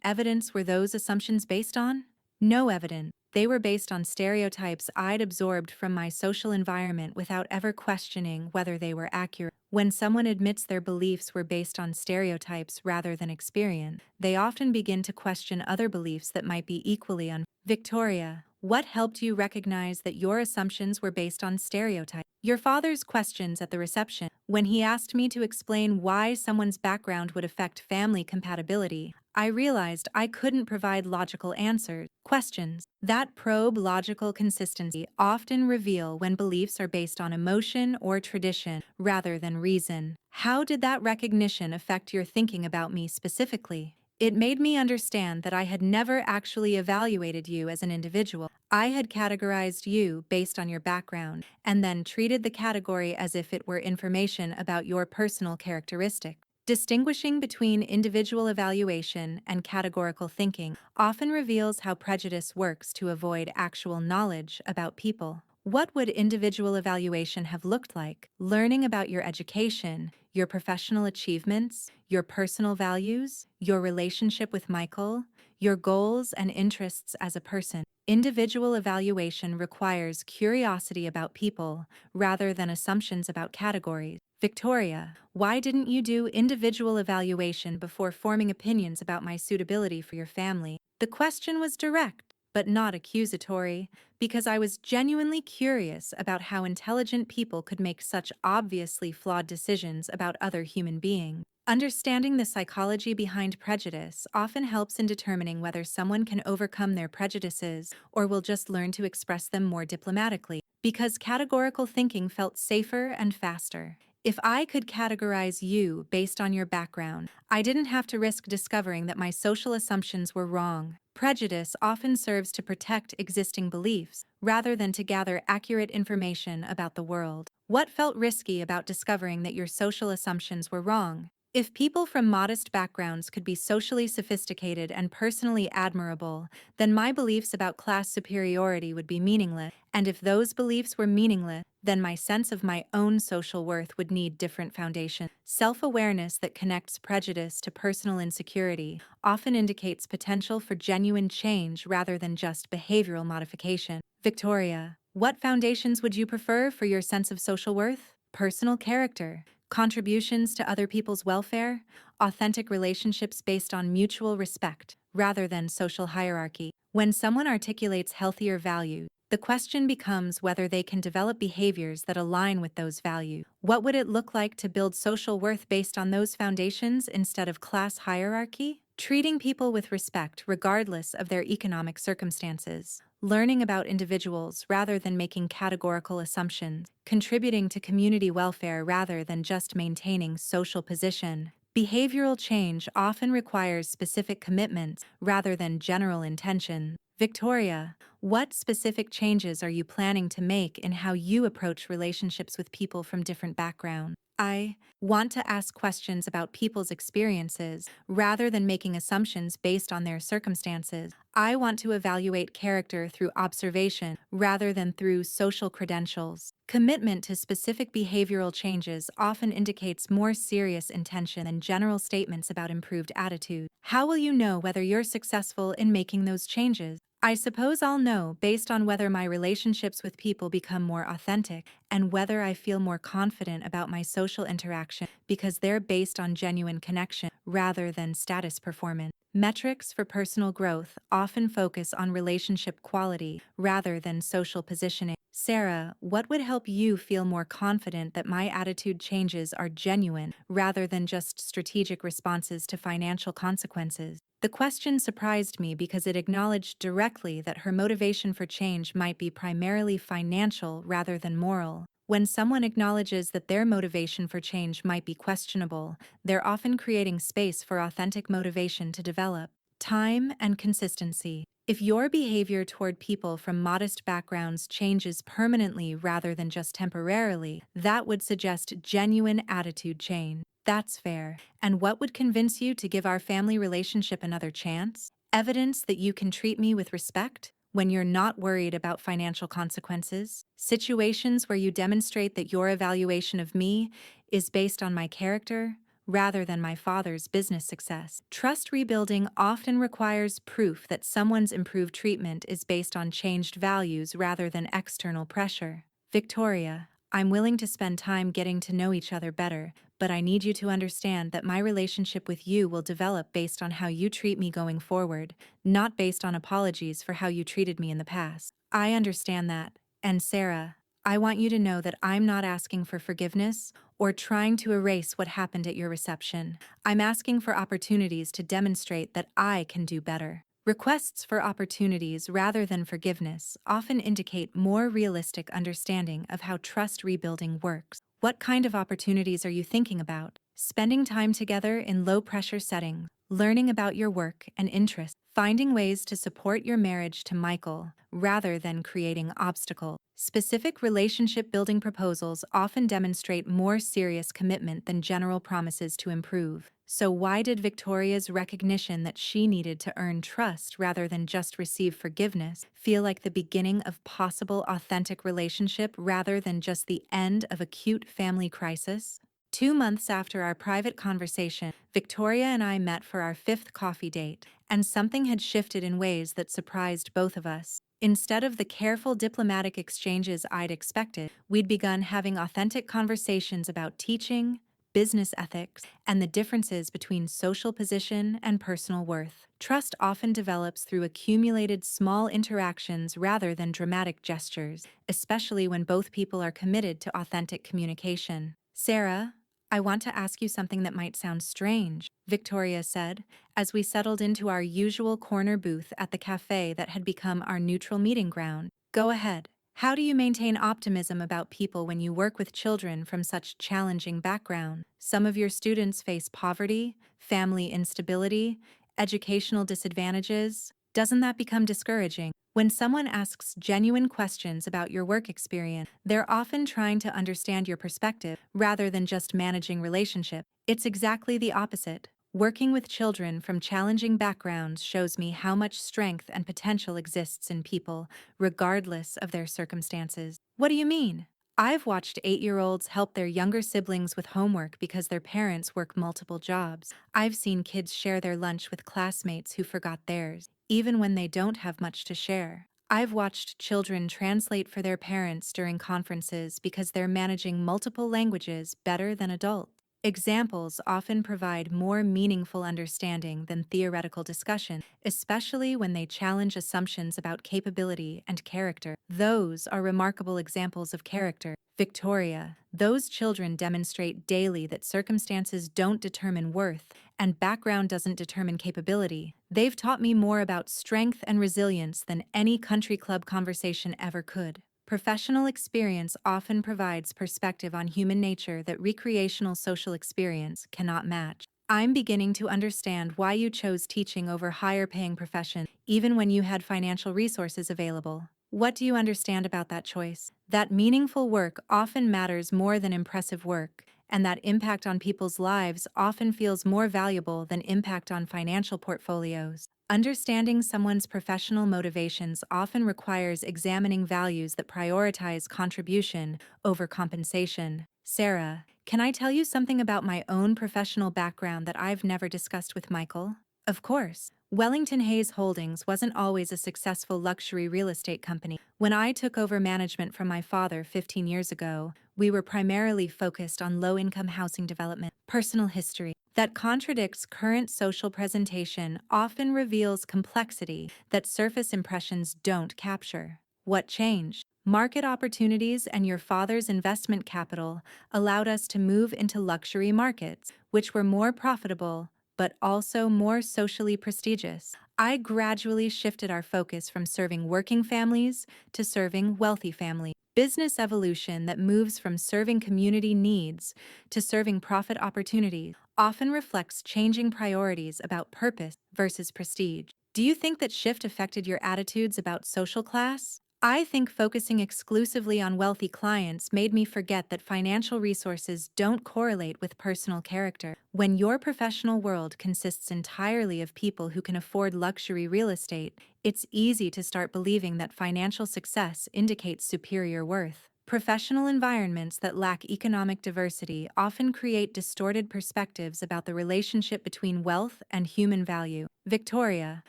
evidence were those assumptions based on? No evidence. They were based on stereotypes I'd absorbed from my social environment without ever questioning whether they were accurate. When someone admits their beliefs were based on stereotypes rather than experience, they often begin to question other beliefs that might be equally unfair. Victoria, what helped you recognize that your assumptions were based on stereotypes? Your father's questions at the reception, when he asked me to explain why someone's background would affect family compatibility, I realized I couldn't provide logical answers. Questions that probe logical consistency often reveal when beliefs are based on emotion or tradition rather than reason. How did that recognition affect your thinking about me specifically? It made me understand that I had never actually evaluated you as an individual. I had categorized you based on your background and then treated the category as if it were information about your personal characteristics. Distinguishing between individual evaluation and categorical thinking often reveals how prejudice works to avoid actual knowledge about people. What would individual evaluation have looked like? Learning about your education, your professional achievements, your personal values, your relationship with Michael, your goals and interests as a person. Individual evaluation requires curiosity about people rather than assumptions about categories. Victoria, why didn't you do individual evaluation before forming opinions about my suitability for your family? The question was direct, but not accusatory, because I was genuinely curious about how intelligent people could make such obviously flawed decisions about other human beings. Understanding the psychology behind prejudice often helps in determining whether someone can overcome their prejudices or will just learn to express them more diplomatically, because categorical thinking felt safer and faster. If I could categorize you based on your background, I didn't have to risk discovering that my social assumptions were wrong. Prejudice often serves to protect existing beliefs rather than to gather accurate information about the world. What felt risky about discovering that your social assumptions were wrong? If people from modest backgrounds could be socially sophisticated and personally admirable, then my beliefs about class superiority would be meaningless. And if those beliefs were meaningless, then my sense of my own social worth would need different foundations. Self-awareness that connects prejudice to personal insecurity often indicates potential for genuine change rather than just behavioral modification. Victoria, what foundations would you prefer for your sense of social worth? Personal character, contributions to other people's welfare, authentic relationships based on mutual respect rather than social hierarchy. When someone articulates healthier values, the question becomes whether they can develop behaviors that align with those values. What would it look like to build social worth based on those foundations instead of class hierarchy? Treating people with respect regardless of their economic circumstances. learning about individuals rather than making categorical assumptions, contributing to community welfare rather than just maintaining social position. Behavioral change often requires specific commitments rather than general intention. Victoria, what specific changes are you planning to make in how you approach relationships with people from different backgrounds? I want to ask questions about people's experiences rather than making assumptions based on their circumstances. I want to evaluate character through observation rather than through social credentials. Commitment to specific behavioral changes often indicates more serious intention than general statements about improved attitude. How will you know whether you're successful in making those changes? I suppose I'll know based on whether my relationships with people become more authentic and whether I feel more confident about my social interaction because they're based on genuine connection rather than status performance. Metrics for personal growth often focus on relationship quality rather than social positioning. Sarah, what would help you feel more confident that my attitude changes are genuine rather than just strategic responses to financial consequences? The question surprised me because it acknowledged directly that her motivation for change might be primarily financial rather than moral. When someone acknowledges that their motivation for change might be questionable, they're often creating space for authentic motivation to develop. Time and consistency. If your behavior toward people from modest backgrounds changes permanently rather than just temporarily, that would suggest genuine attitude change. That's fair. And what would convince you to give our family relationship another chance? Evidence that you can treat me with respect when you're not worried about financial consequences. Situations where you demonstrate that your evaluation of me is based on my character rather than my father's business success. Trust rebuilding often requires proof that someone's improved treatment is based on changed values rather than external pressure. Victoria, I'm willing to spend time getting to know each other better, but I need you to understand that my relationship with you will develop based on how you treat me going forward, not based on apologies for how you treated me in the past. I understand that. And Sarah, I want you to know that I'm not asking for forgiveness or trying to erase what happened at your reception. I'm asking for opportunities to demonstrate that I can do better. Requests for opportunities rather than forgiveness often indicate more realistic understanding of how trust rebuilding works. What kind of opportunities are you thinking about? Spending time together in low-pressure settings, learning about your work and interests, finding ways to support your marriage to Michael rather than creating obstacles. Specific relationship-building proposals often demonstrate more serious commitment than general promises to improve. So why did Victoria's recognition that she needed to earn trust rather than just receive forgiveness feel like the beginning of possible authentic relationship rather than just the end of acute family crisis? 2 months after our private conversation, Victoria and I met for our fifth coffee date, and something had shifted in ways that surprised both of us. Instead of the careful diplomatic exchanges I'd expected, we'd begun having authentic conversations about teaching, business ethics, and the differences between social position and personal worth. Trust often develops through accumulated small interactions rather than dramatic gestures, especially when both people are committed to authentic communication. Sarah, I want to ask you something that might sound strange, Victoria said, as we settled into our usual corner booth at the cafe that had become our neutral meeting ground. Go ahead. How do you maintain optimism about people when you work with children from such challenging backgrounds? Some of your students face poverty, family instability, educational disadvantages. Doesn't that become discouraging? When someone asks genuine questions about your work experience, they're often trying to understand your perspective rather than just managing relationships. It's exactly the opposite. Working with children from challenging backgrounds shows me how much strength and potential exists in people, regardless of their circumstances. What do you mean? I've watched 8-year-olds help their younger siblings with homework because their parents work multiple jobs. I've seen kids share their lunch with classmates who forgot theirs, even when they don't have much to share. I've watched children translate for their parents during conferences because they're managing multiple languages better than adults. Examples often provide more meaningful understanding than theoretical discussion, especially when they challenge assumptions about capability and character. Those are remarkable examples of character. Victoria, those children demonstrate daily that circumstances don't determine worth and background doesn't determine capability. They've taught me more about strength and resilience than any country club conversation ever could. Professional experience often provides perspective on human nature that recreational social experience cannot match. I'm beginning to understand why you chose teaching over higher paying profession, even when you had financial resources available. What do you understand about that choice? That meaningful work often matters more than impressive work, and that impact on people's lives often feels more valuable than impact on financial portfolios. Understanding someone's professional motivations often requires examining values that prioritize contribution over compensation. Sarah, can I tell you something about my own professional background that I've never discussed with Michael? Of course. Wellington Hayes Holdings wasn't always a successful luxury real estate company. When I took over management from my father 15 years ago, we were primarily focused on low-income housing development. Personal history that contradicts current social presentation often reveals complexity that surface impressions don't capture. What changed? Market opportunities and your father's investment capital allowed us to move into luxury markets, which were more profitable but also more socially prestigious. I gradually shifted our focus from serving working families to serving wealthy families. Business evolution that moves from serving community needs to serving profit opportunities often reflects changing priorities about purpose versus prestige. Do you think that shift affected your attitudes about social class? I think focusing exclusively on wealthy clients made me forget that financial resources don't correlate with personal character. When your professional world consists entirely of people who can afford luxury real estate, it's easy to start believing that financial success indicates superior worth. Professional environments that lack economic diversity often create distorted perspectives about the relationship between wealth and human value. Victoria,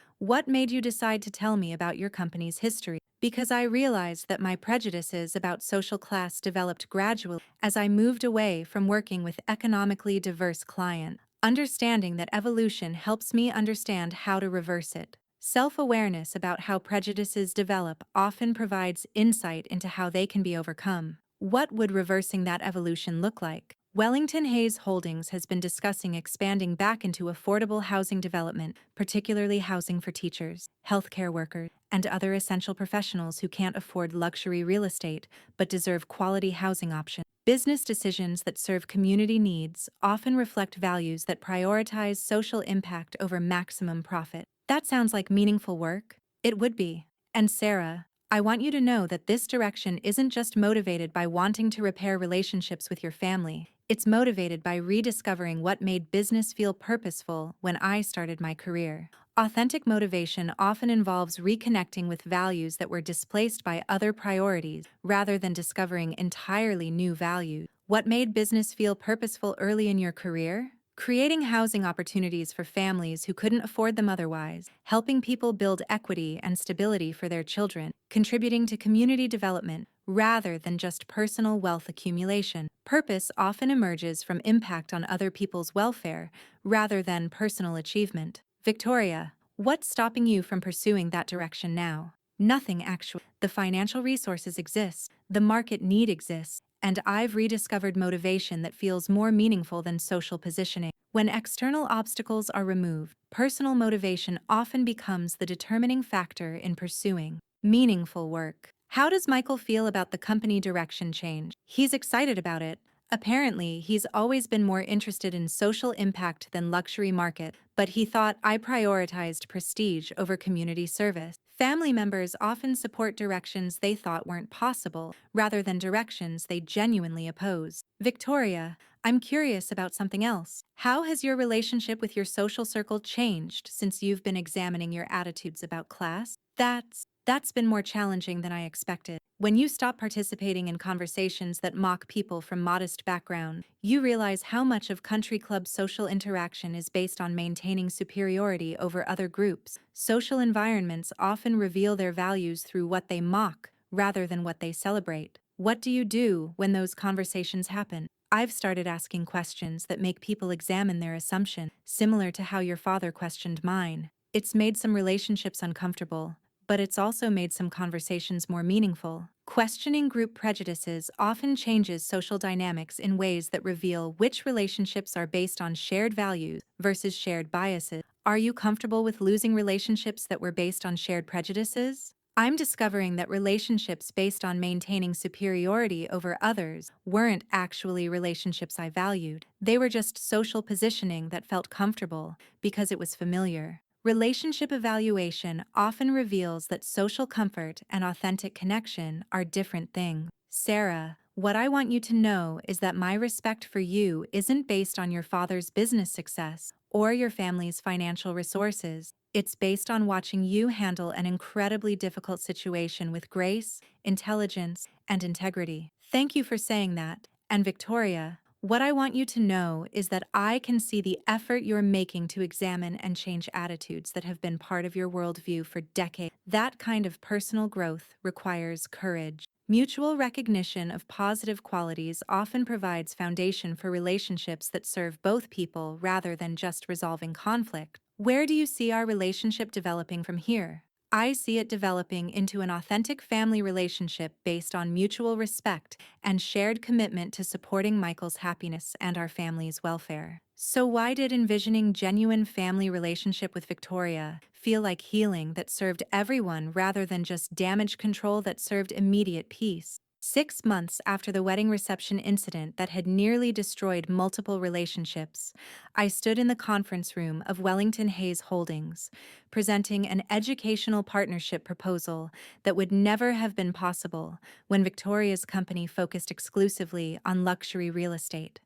what made you decide to tell me about your company's history? Because I realized that my prejudices about social class developed gradually as I moved away from working with economically diverse clients. Understanding that evolution helps me understand how to reverse it. Self-awareness about how prejudices develop often provides insight into how they can be overcome. What would reversing that evolution look like? Wellington Hayes Holdings has been discussing expanding back into affordable housing development, particularly housing for teachers, healthcare workers, and other essential professionals who can't afford luxury real estate but deserve quality housing options. Business decisions that serve community needs often reflect values that prioritize social impact over maximum profit. That sounds like meaningful work. It would be. And Sarah, I want you to know that this direction isn't just motivated by wanting to repair relationships with your family. It's motivated by rediscovering what made business feel purposeful when I started my career. Authentic motivation often involves reconnecting with values that were displaced by other priorities rather than discovering entirely new values. What made business feel purposeful early in your career? Creating housing opportunities for families who couldn't afford them otherwise, helping people build equity and stability for their children, contributing to community development rather than just personal wealth accumulation. Purpose often emerges from impact on other people's welfare rather than personal achievement. Victoria, what's stopping you from pursuing that direction now? Nothing actually. The financial resources exist, the market need exists, and I've rediscovered motivation that feels more meaningful than social positioning. When external obstacles are removed, personal motivation often becomes the determining factor in pursuing meaningful work. How does Michael feel about the company direction change? He's excited about it. Apparently, he's always been more interested in social impact than luxury market, but he thought I prioritized prestige over community service. Family members often support directions they thought weren't possible, rather than directions they genuinely oppose. Victoria, I'm curious about something else. How has your relationship with your social circle changed since you've been examining your attitudes about class? That's been more challenging than I expected. When you stop participating in conversations that mock people from modest backgrounds, you realize how much of country club social interaction is based on maintaining superiority over other groups. Social environments often reveal their values through what they mock rather than what they celebrate. What do you do when those conversations happen? I've started asking questions that make people examine their assumption, similar to how your father questioned mine. It's made some relationships uncomfortable, but it's also made some conversations more meaningful. Questioning group prejudices often changes social dynamics in ways that reveal which relationships are based on shared values versus shared biases. Are you comfortable with losing relationships that were based on shared prejudices? I'm discovering that relationships based on maintaining superiority over others weren't actually relationships I valued. They were just social positioning that felt comfortable because it was familiar. Relationship evaluation often reveals that social comfort and authentic connection are different things. Sarah, what I want you to know is that my respect for you isn't based on your father's business success or your family's financial resources. It's based on watching you handle an incredibly difficult situation with grace, intelligence, and integrity. Thank you for saying that. And Victoria, what I want you to know is that I can see the effort you're making to examine and change attitudes that have been part of your worldview for decades. That kind of personal growth requires courage. Mutual recognition of positive qualities often provides foundation for relationships that serve both people rather than just resolving conflict. Where do you see our relationship developing from here? I see it developing into an authentic family relationship based on mutual respect and shared commitment to supporting Michael's happiness and our family's welfare. So why did envisioning genuine family relationship with Victoria feel like healing that served everyone rather than just damage control that served immediate peace? 6 months after the wedding reception incident that had nearly destroyed multiple relationships, I stood in the conference room of Wellington Hayes Holdings, presenting an educational partnership proposal that would never have been possible when Victoria's company focused exclusively on luxury real estate.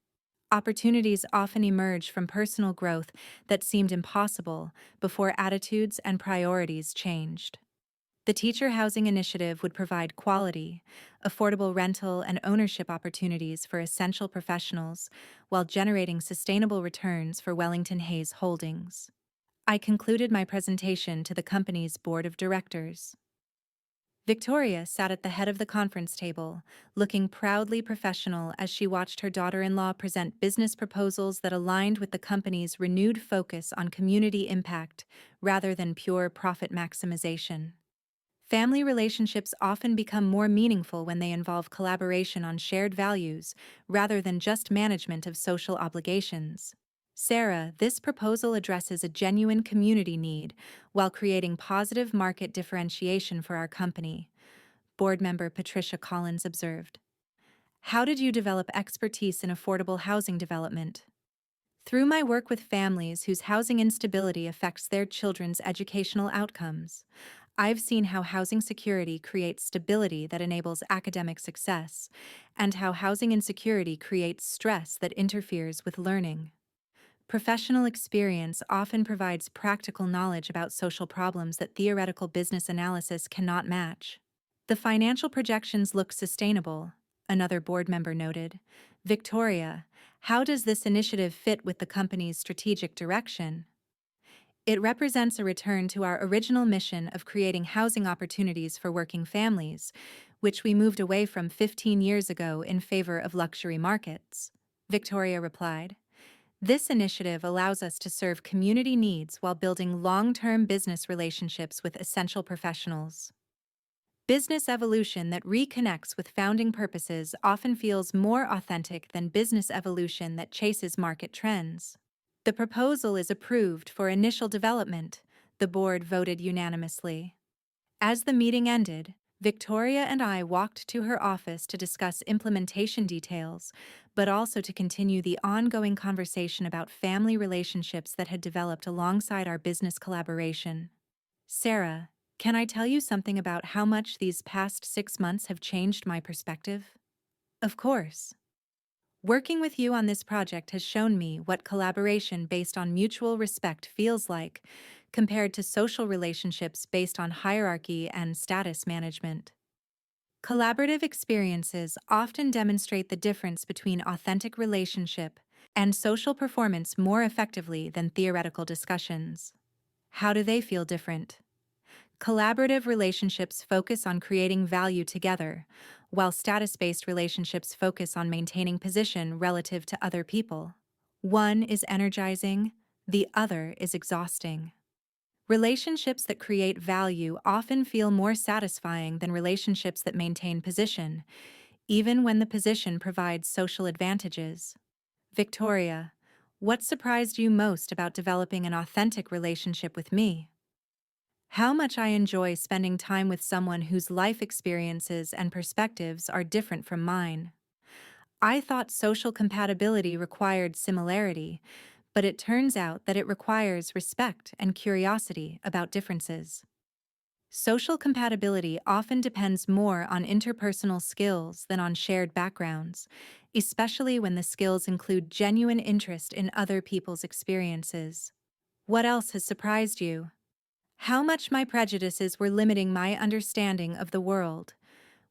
Opportunities often emerge from personal growth that seemed impossible before attitudes and priorities changed. The Teacher Housing Initiative would provide quality, affordable rental and ownership opportunities for essential professionals while generating sustainable returns for Wellington Hayes Holdings. I concluded my presentation to the company's board of directors. Victoria sat at the head of the conference table, looking proudly professional as she watched her daughter-in-law present business proposals that aligned with the company's renewed focus on community impact rather than pure profit maximization. Family relationships often become more meaningful when they involve collaboration on shared values rather than just management of social obligations. Sarah, this proposal addresses a genuine community need while creating positive market differentiation for our company, board member Patricia Collins observed. How did you develop expertise in affordable housing development? Through my work with families whose housing instability affects their children's educational outcomes, I've seen how housing security creates stability that enables academic success, and how housing insecurity creates stress that interferes with learning. Professional experience often provides practical knowledge about social problems that theoretical business analysis cannot match. The financial projections look sustainable, another board member noted. Victoria, how does this initiative fit with the company's strategic direction? It represents a return to our original mission of creating housing opportunities for working families, which we moved away from 15 years ago in favor of luxury markets. Victoria replied. This initiative allows us to serve community needs while building long-term business relationships with essential professionals. Business evolution that reconnects with founding purposes often feels more authentic than business evolution that chases market trends. The proposal is approved for initial development, the board voted unanimously. As the meeting ended, Victoria and I walked to her office to discuss implementation details, but also to continue the ongoing conversation about family relationships that had developed alongside our business collaboration. Sarah, can I tell you something about how much these past 6 months have changed my perspective? Of course. Working with you on this project has shown me what collaboration based on mutual respect feels like, compared to social relationships based on hierarchy and status management. Collaborative experiences often demonstrate the difference between authentic relationship and social performance more effectively than theoretical discussions. How do they feel different? Collaborative relationships focus on creating value together, while status-based relationships focus on maintaining position relative to other people. One is energizing, the other is exhausting. Relationships that create value often feel more satisfying than relationships that maintain position, even when the position provides social advantages. Victoria, what surprised you most about developing an authentic relationship with me? How much I enjoy spending time with someone whose life experiences and perspectives are different from mine. I thought social compatibility required similarity, but it turns out that it requires respect and curiosity about differences. Social compatibility often depends more on interpersonal skills than on shared backgrounds, especially when the skills include genuine interest in other people's experiences. What else has surprised you? How much my prejudices were limiting my understanding of the world.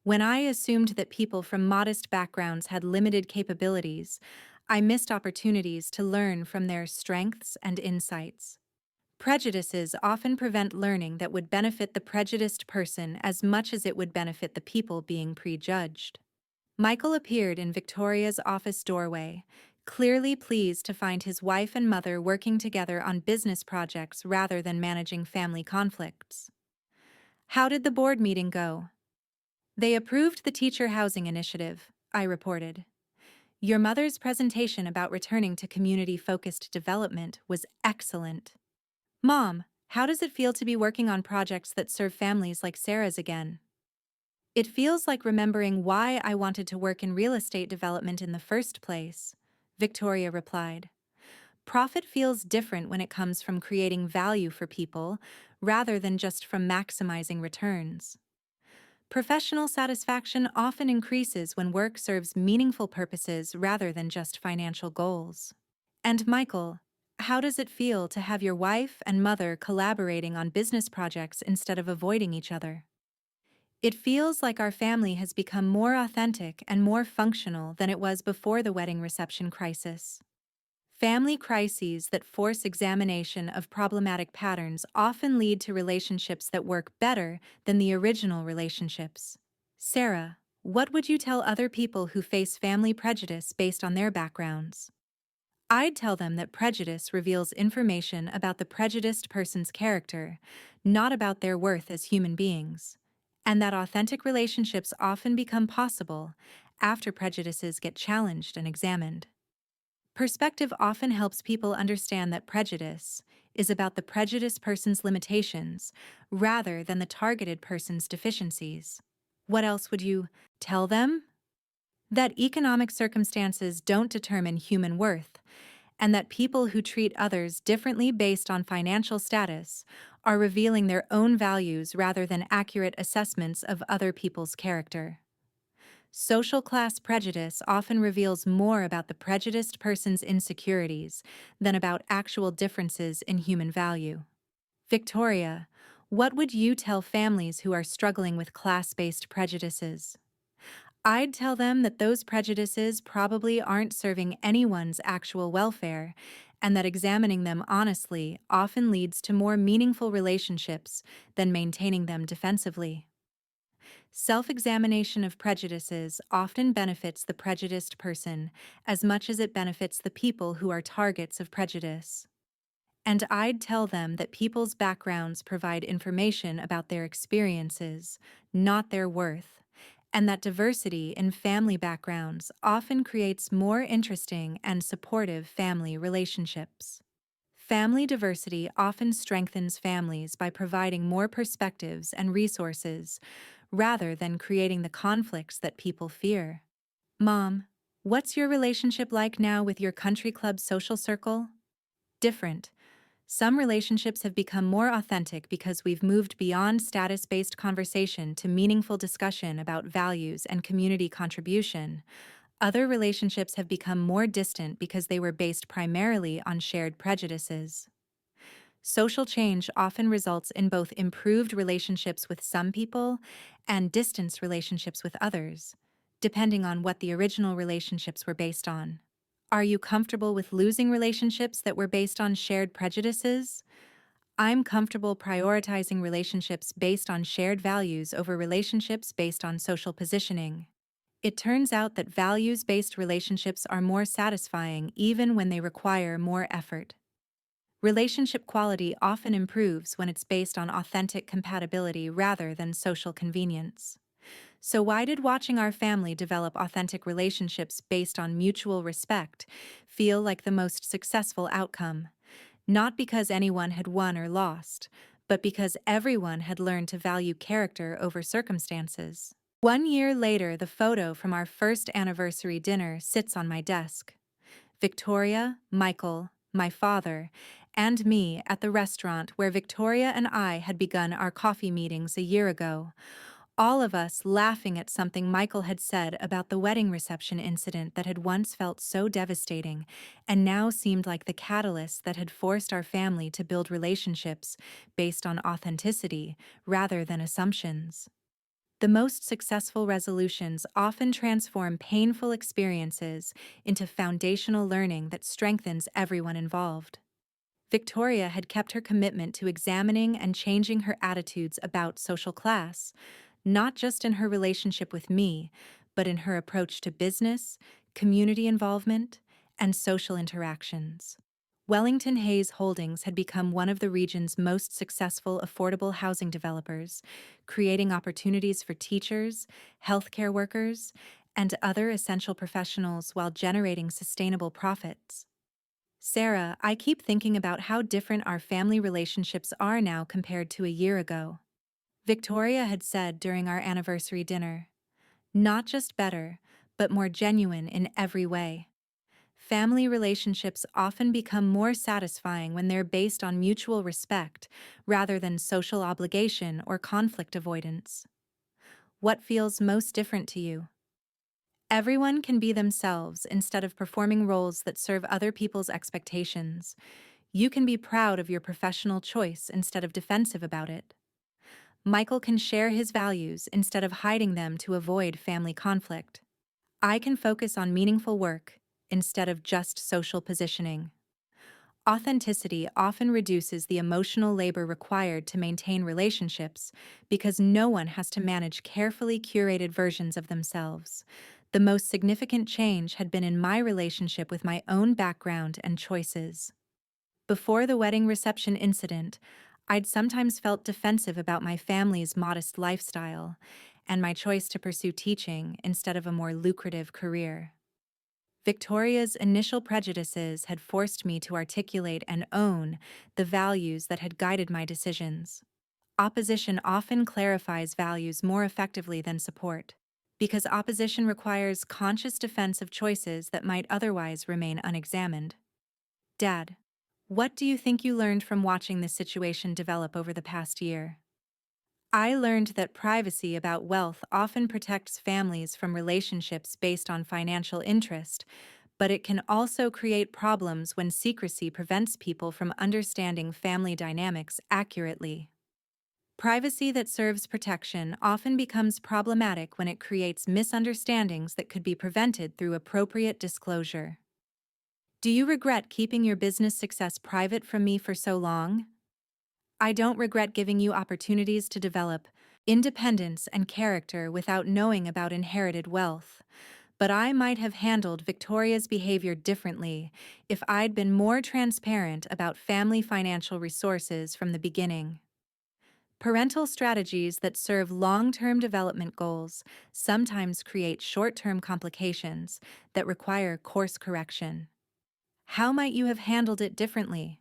When I assumed that people from modest backgrounds had limited capabilities, I missed opportunities to learn from their strengths and insights. Prejudices often prevent learning that would benefit the prejudiced person as much as it would benefit the people being prejudged. Michael appeared in Victoria's office doorway, clearly pleased to find his wife and mother working together on business projects rather than managing family conflicts. How did the board meeting go? They approved the teacher housing initiative, I reported. Your mother's presentation about returning to community-focused development was excellent. Mom, how does it feel to be working on projects that serve families like Sarah's again? It feels like remembering why I wanted to work in real estate development in the first place, Victoria replied. Profit feels different when it comes from creating value for people rather than just from maximizing returns. Professional satisfaction often increases when work serves meaningful purposes rather than just financial goals. And Michael, how does it feel to have your wife and mother collaborating on business projects instead of avoiding each other? It feels like our family has become more authentic and more functional than it was before the wedding reception crisis. Family crises that force examination of problematic patterns often lead to relationships that work better than the original relationships. Sarah, what would you tell other people who face family prejudice based on their backgrounds? I'd tell them that prejudice reveals information about the prejudiced person's character, not about their worth as human beings, and that authentic relationships often become possible after prejudices get challenged and examined. Perspective often helps people understand that prejudice is about the prejudiced person's limitations rather than the targeted person's deficiencies. What else would you tell them? That economic circumstances don't determine human worth, and that people who treat others differently based on financial status are revealing their own values rather than accurate assessments of other people's character. Social class prejudice often reveals more about the prejudiced person's insecurities than about actual differences in human value. Victoria, what would you tell families who are struggling with class-based prejudices? I'd tell them that those prejudices probably aren't serving anyone's actual welfare, and that examining them honestly often leads to more meaningful relationships than maintaining them defensively. Self-examination of prejudices often benefits the prejudiced person as much as it benefits the people who are targets of prejudice. And I'd tell them that people's backgrounds provide information about their experiences, not their worth, and that diversity in family backgrounds often creates more interesting and supportive family relationships. Family diversity often strengthens families by providing more perspectives and resources, rather than creating the conflicts that people fear. Mom, what's your relationship like now with your country club social circle? Different. Some relationships have become more authentic because we've moved beyond status-based conversation to meaningful discussion about values and community contribution. Other relationships have become more distant because they were based primarily on shared prejudices. Social change often results in both improved relationships with some people and distance relationships with others, depending on what the original relationships were based on. Are you comfortable with losing relationships that were based on shared prejudices? I'm comfortable prioritizing relationships based on shared values over relationships based on social positioning. It turns out that values-based relationships are more satisfying even when they require more effort. Relationship quality often improves when it's based on authentic compatibility rather than social convenience. So, why did watching our family develop authentic relationships based on mutual respect feel like the most successful outcome? Not because anyone had won or lost, but because everyone had learned to value character over circumstances. 1 year later, the photo from our first anniversary dinner sits on my desk. Victoria, Michael, my father, and me at the restaurant where Victoria and I had begun our coffee meetings a year ago. All of us laughing at something Michael had said about the wedding reception incident that had once felt so devastating and now seemed like the catalyst that had forced our family to build relationships based on authenticity rather than assumptions. The most successful resolutions often transform painful experiences into foundational learning that strengthens everyone involved. Victoria had kept her commitment to examining and changing her attitudes about social class, not just in her relationship with me, but in her approach to business, community involvement, and social interactions. Wellington Hayes Holdings had become one of the region's most successful affordable housing developers, creating opportunities for teachers, healthcare workers, and other essential professionals while generating sustainable profits. Sarah, I keep thinking about how different our family relationships are now compared to a year ago. Victoria had said during our anniversary dinner, not just better, but more genuine in every way. Family relationships often become more satisfying when they're based on mutual respect rather than social obligation or conflict avoidance. What feels most different to you? Everyone can be themselves instead of performing roles that serve other people's expectations. You can be proud of your professional choice instead of defensive about it. Michael can share his values instead of hiding them to avoid family conflict. I can focus on meaningful work instead of just social positioning. Authenticity often reduces the emotional labor required to maintain relationships because no one has to manage carefully curated versions of themselves. The most significant change had been in my relationship with my own background and choices. Before the wedding reception incident, I'd sometimes felt defensive about my family's modest lifestyle and my choice to pursue teaching instead of a more lucrative career. Victoria's initial prejudices had forced me to articulate and own the values that had guided my decisions. Opposition often clarifies values more effectively than support, because opposition requires conscious defense of choices that might otherwise remain unexamined. Dad, what do you think you learned from watching this situation develop over the past year? I learned that privacy about wealth often protects families from relationships based on financial interest, but it can also create problems when secrecy prevents people from understanding family dynamics accurately. Privacy that serves protection often becomes problematic when it creates misunderstandings that could be prevented through appropriate disclosure. Do you regret keeping your business success private from me for so long? I don't regret giving you opportunities to develop independence and character without knowing about inherited wealth. But I might have handled Victoria's behavior differently if I'd been more transparent about family financial resources from the beginning. Parental strategies that serve long-term development goals sometimes create short-term complications that require course correction. How might you have handled it differently?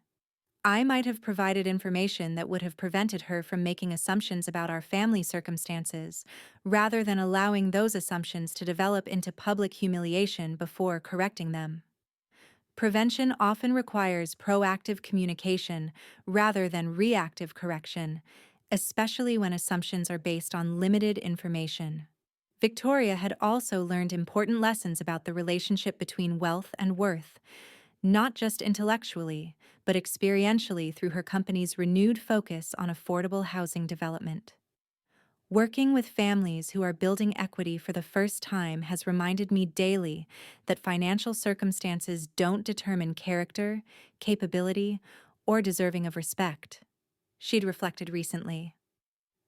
I might have provided information that would have prevented her from making assumptions about our family circumstances, rather than allowing those assumptions to develop into public humiliation before correcting them. Prevention often requires proactive communication rather than reactive correction, especially when assumptions are based on limited information. Victoria had also learned important lessons about the relationship between wealth and worth, not just intellectually, but experientially through her company's renewed focus on affordable housing development. Working with families who are building equity for the first time has reminded me daily that financial circumstances don't determine character, capability, or deserving of respect. she'd reflected recently.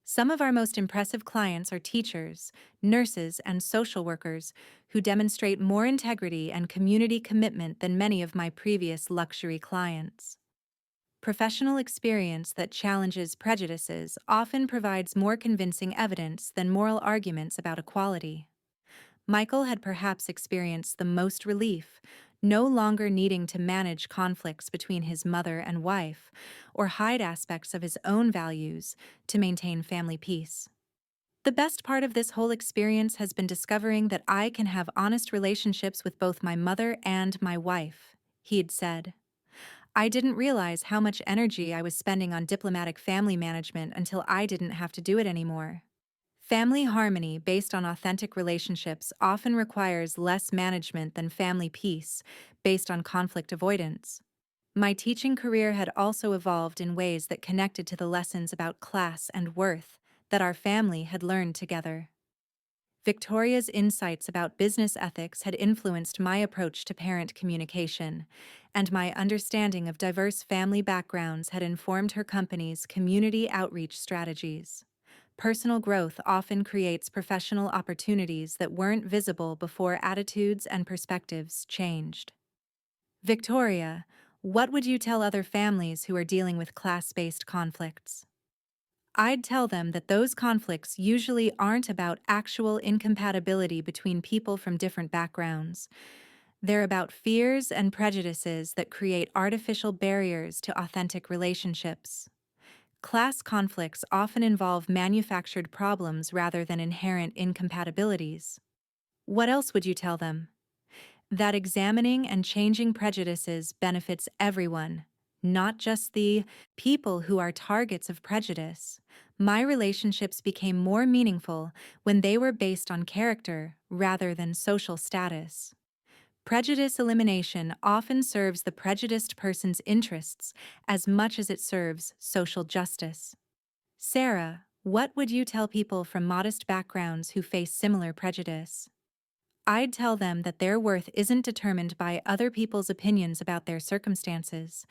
Some of our most impressive clients are teachers, nurses, and social workers who demonstrate more integrity and community commitment than many of my previous luxury clients. Professional experience that challenges prejudices often provides more convincing evidence than moral arguments about equality. Michael had perhaps experienced the most relief, no longer needing to manage conflicts between his mother and wife, or hide aspects of his own values to maintain family peace. The best part of this whole experience has been discovering that I can have honest relationships with both my mother and my wife, he'd said. I didn't realize how much energy I was spending on diplomatic family management until I didn't have to do it anymore. Family harmony based on authentic relationships often requires less management than family peace based on conflict avoidance. My teaching career had also evolved in ways that connected to the lessons about class and worth that our family had learned together. Victoria's insights about business ethics had influenced my approach to parent communication, and my understanding of diverse family backgrounds had informed her company's community outreach strategies. Personal growth often creates professional opportunities that weren't visible before attitudes and perspectives changed. Victoria, what would you tell other families who are dealing with class-based conflicts? I'd tell them that those conflicts usually aren't about actual incompatibility between people from different backgrounds. They're about fears and prejudices that create artificial barriers to authentic relationships. Class conflicts often involve manufactured problems rather than inherent incompatibilities. What else would you tell them? That examining and changing prejudices benefits everyone, not just the people who are targets of prejudice. My relationships became more meaningful when they were based on character rather than social status. Prejudice elimination often serves the prejudiced person's interests as much as it serves social justice. Sarah, what would you tell people from modest backgrounds who face similar prejudice? I'd tell them that their worth isn't determined by other people's opinions about their circumstances,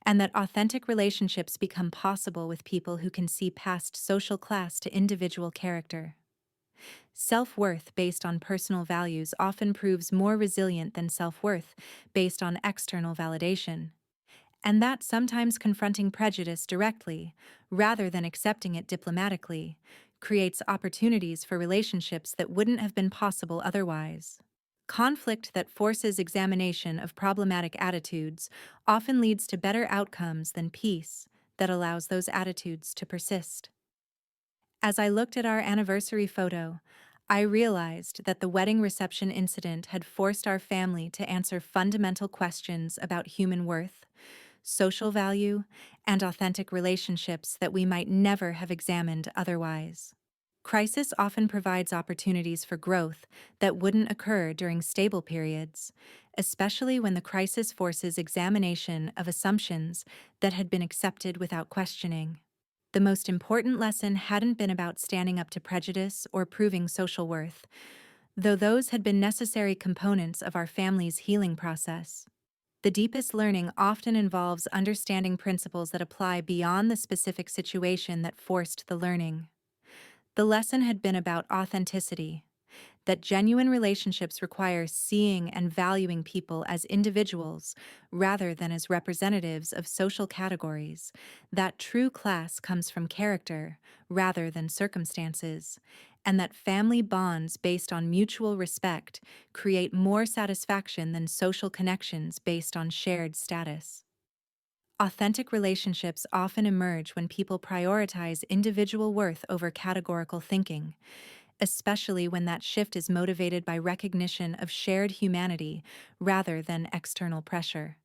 and that authentic relationships become possible with people who can see past social class to individual character. Self-worth based on personal values often proves more resilient than self-worth based on external validation. And that sometimes confronting prejudice directly, rather than accepting it diplomatically, creates opportunities for relationships that wouldn't have been possible otherwise. Conflict that forces examination of problematic attitudes often leads to better outcomes than peace that allows those attitudes to persist. As I looked at our anniversary photo, I realized that the wedding reception incident had forced our family to answer fundamental questions about human worth, social value, and authentic relationships that we might never have examined otherwise. Crisis often provides opportunities for growth that wouldn't occur during stable periods, especially when the crisis forces examination of assumptions that had been accepted without questioning. The most important lesson hadn't been about standing up to prejudice or proving social worth, though those had been necessary components of our family's healing process. The deepest learning often involves understanding principles that apply beyond the specific situation that forced the learning. The lesson had been about authenticity, that genuine relationships require seeing and valuing people as individuals rather than as representatives of social categories, that true class comes from character rather than circumstances, and that family bonds based on mutual respect create more satisfaction than social connections based on shared status. Authentic relationships often emerge when people prioritize individual worth over categorical thinking, especially when that shift is motivated by recognition of shared humanity rather than external pressure.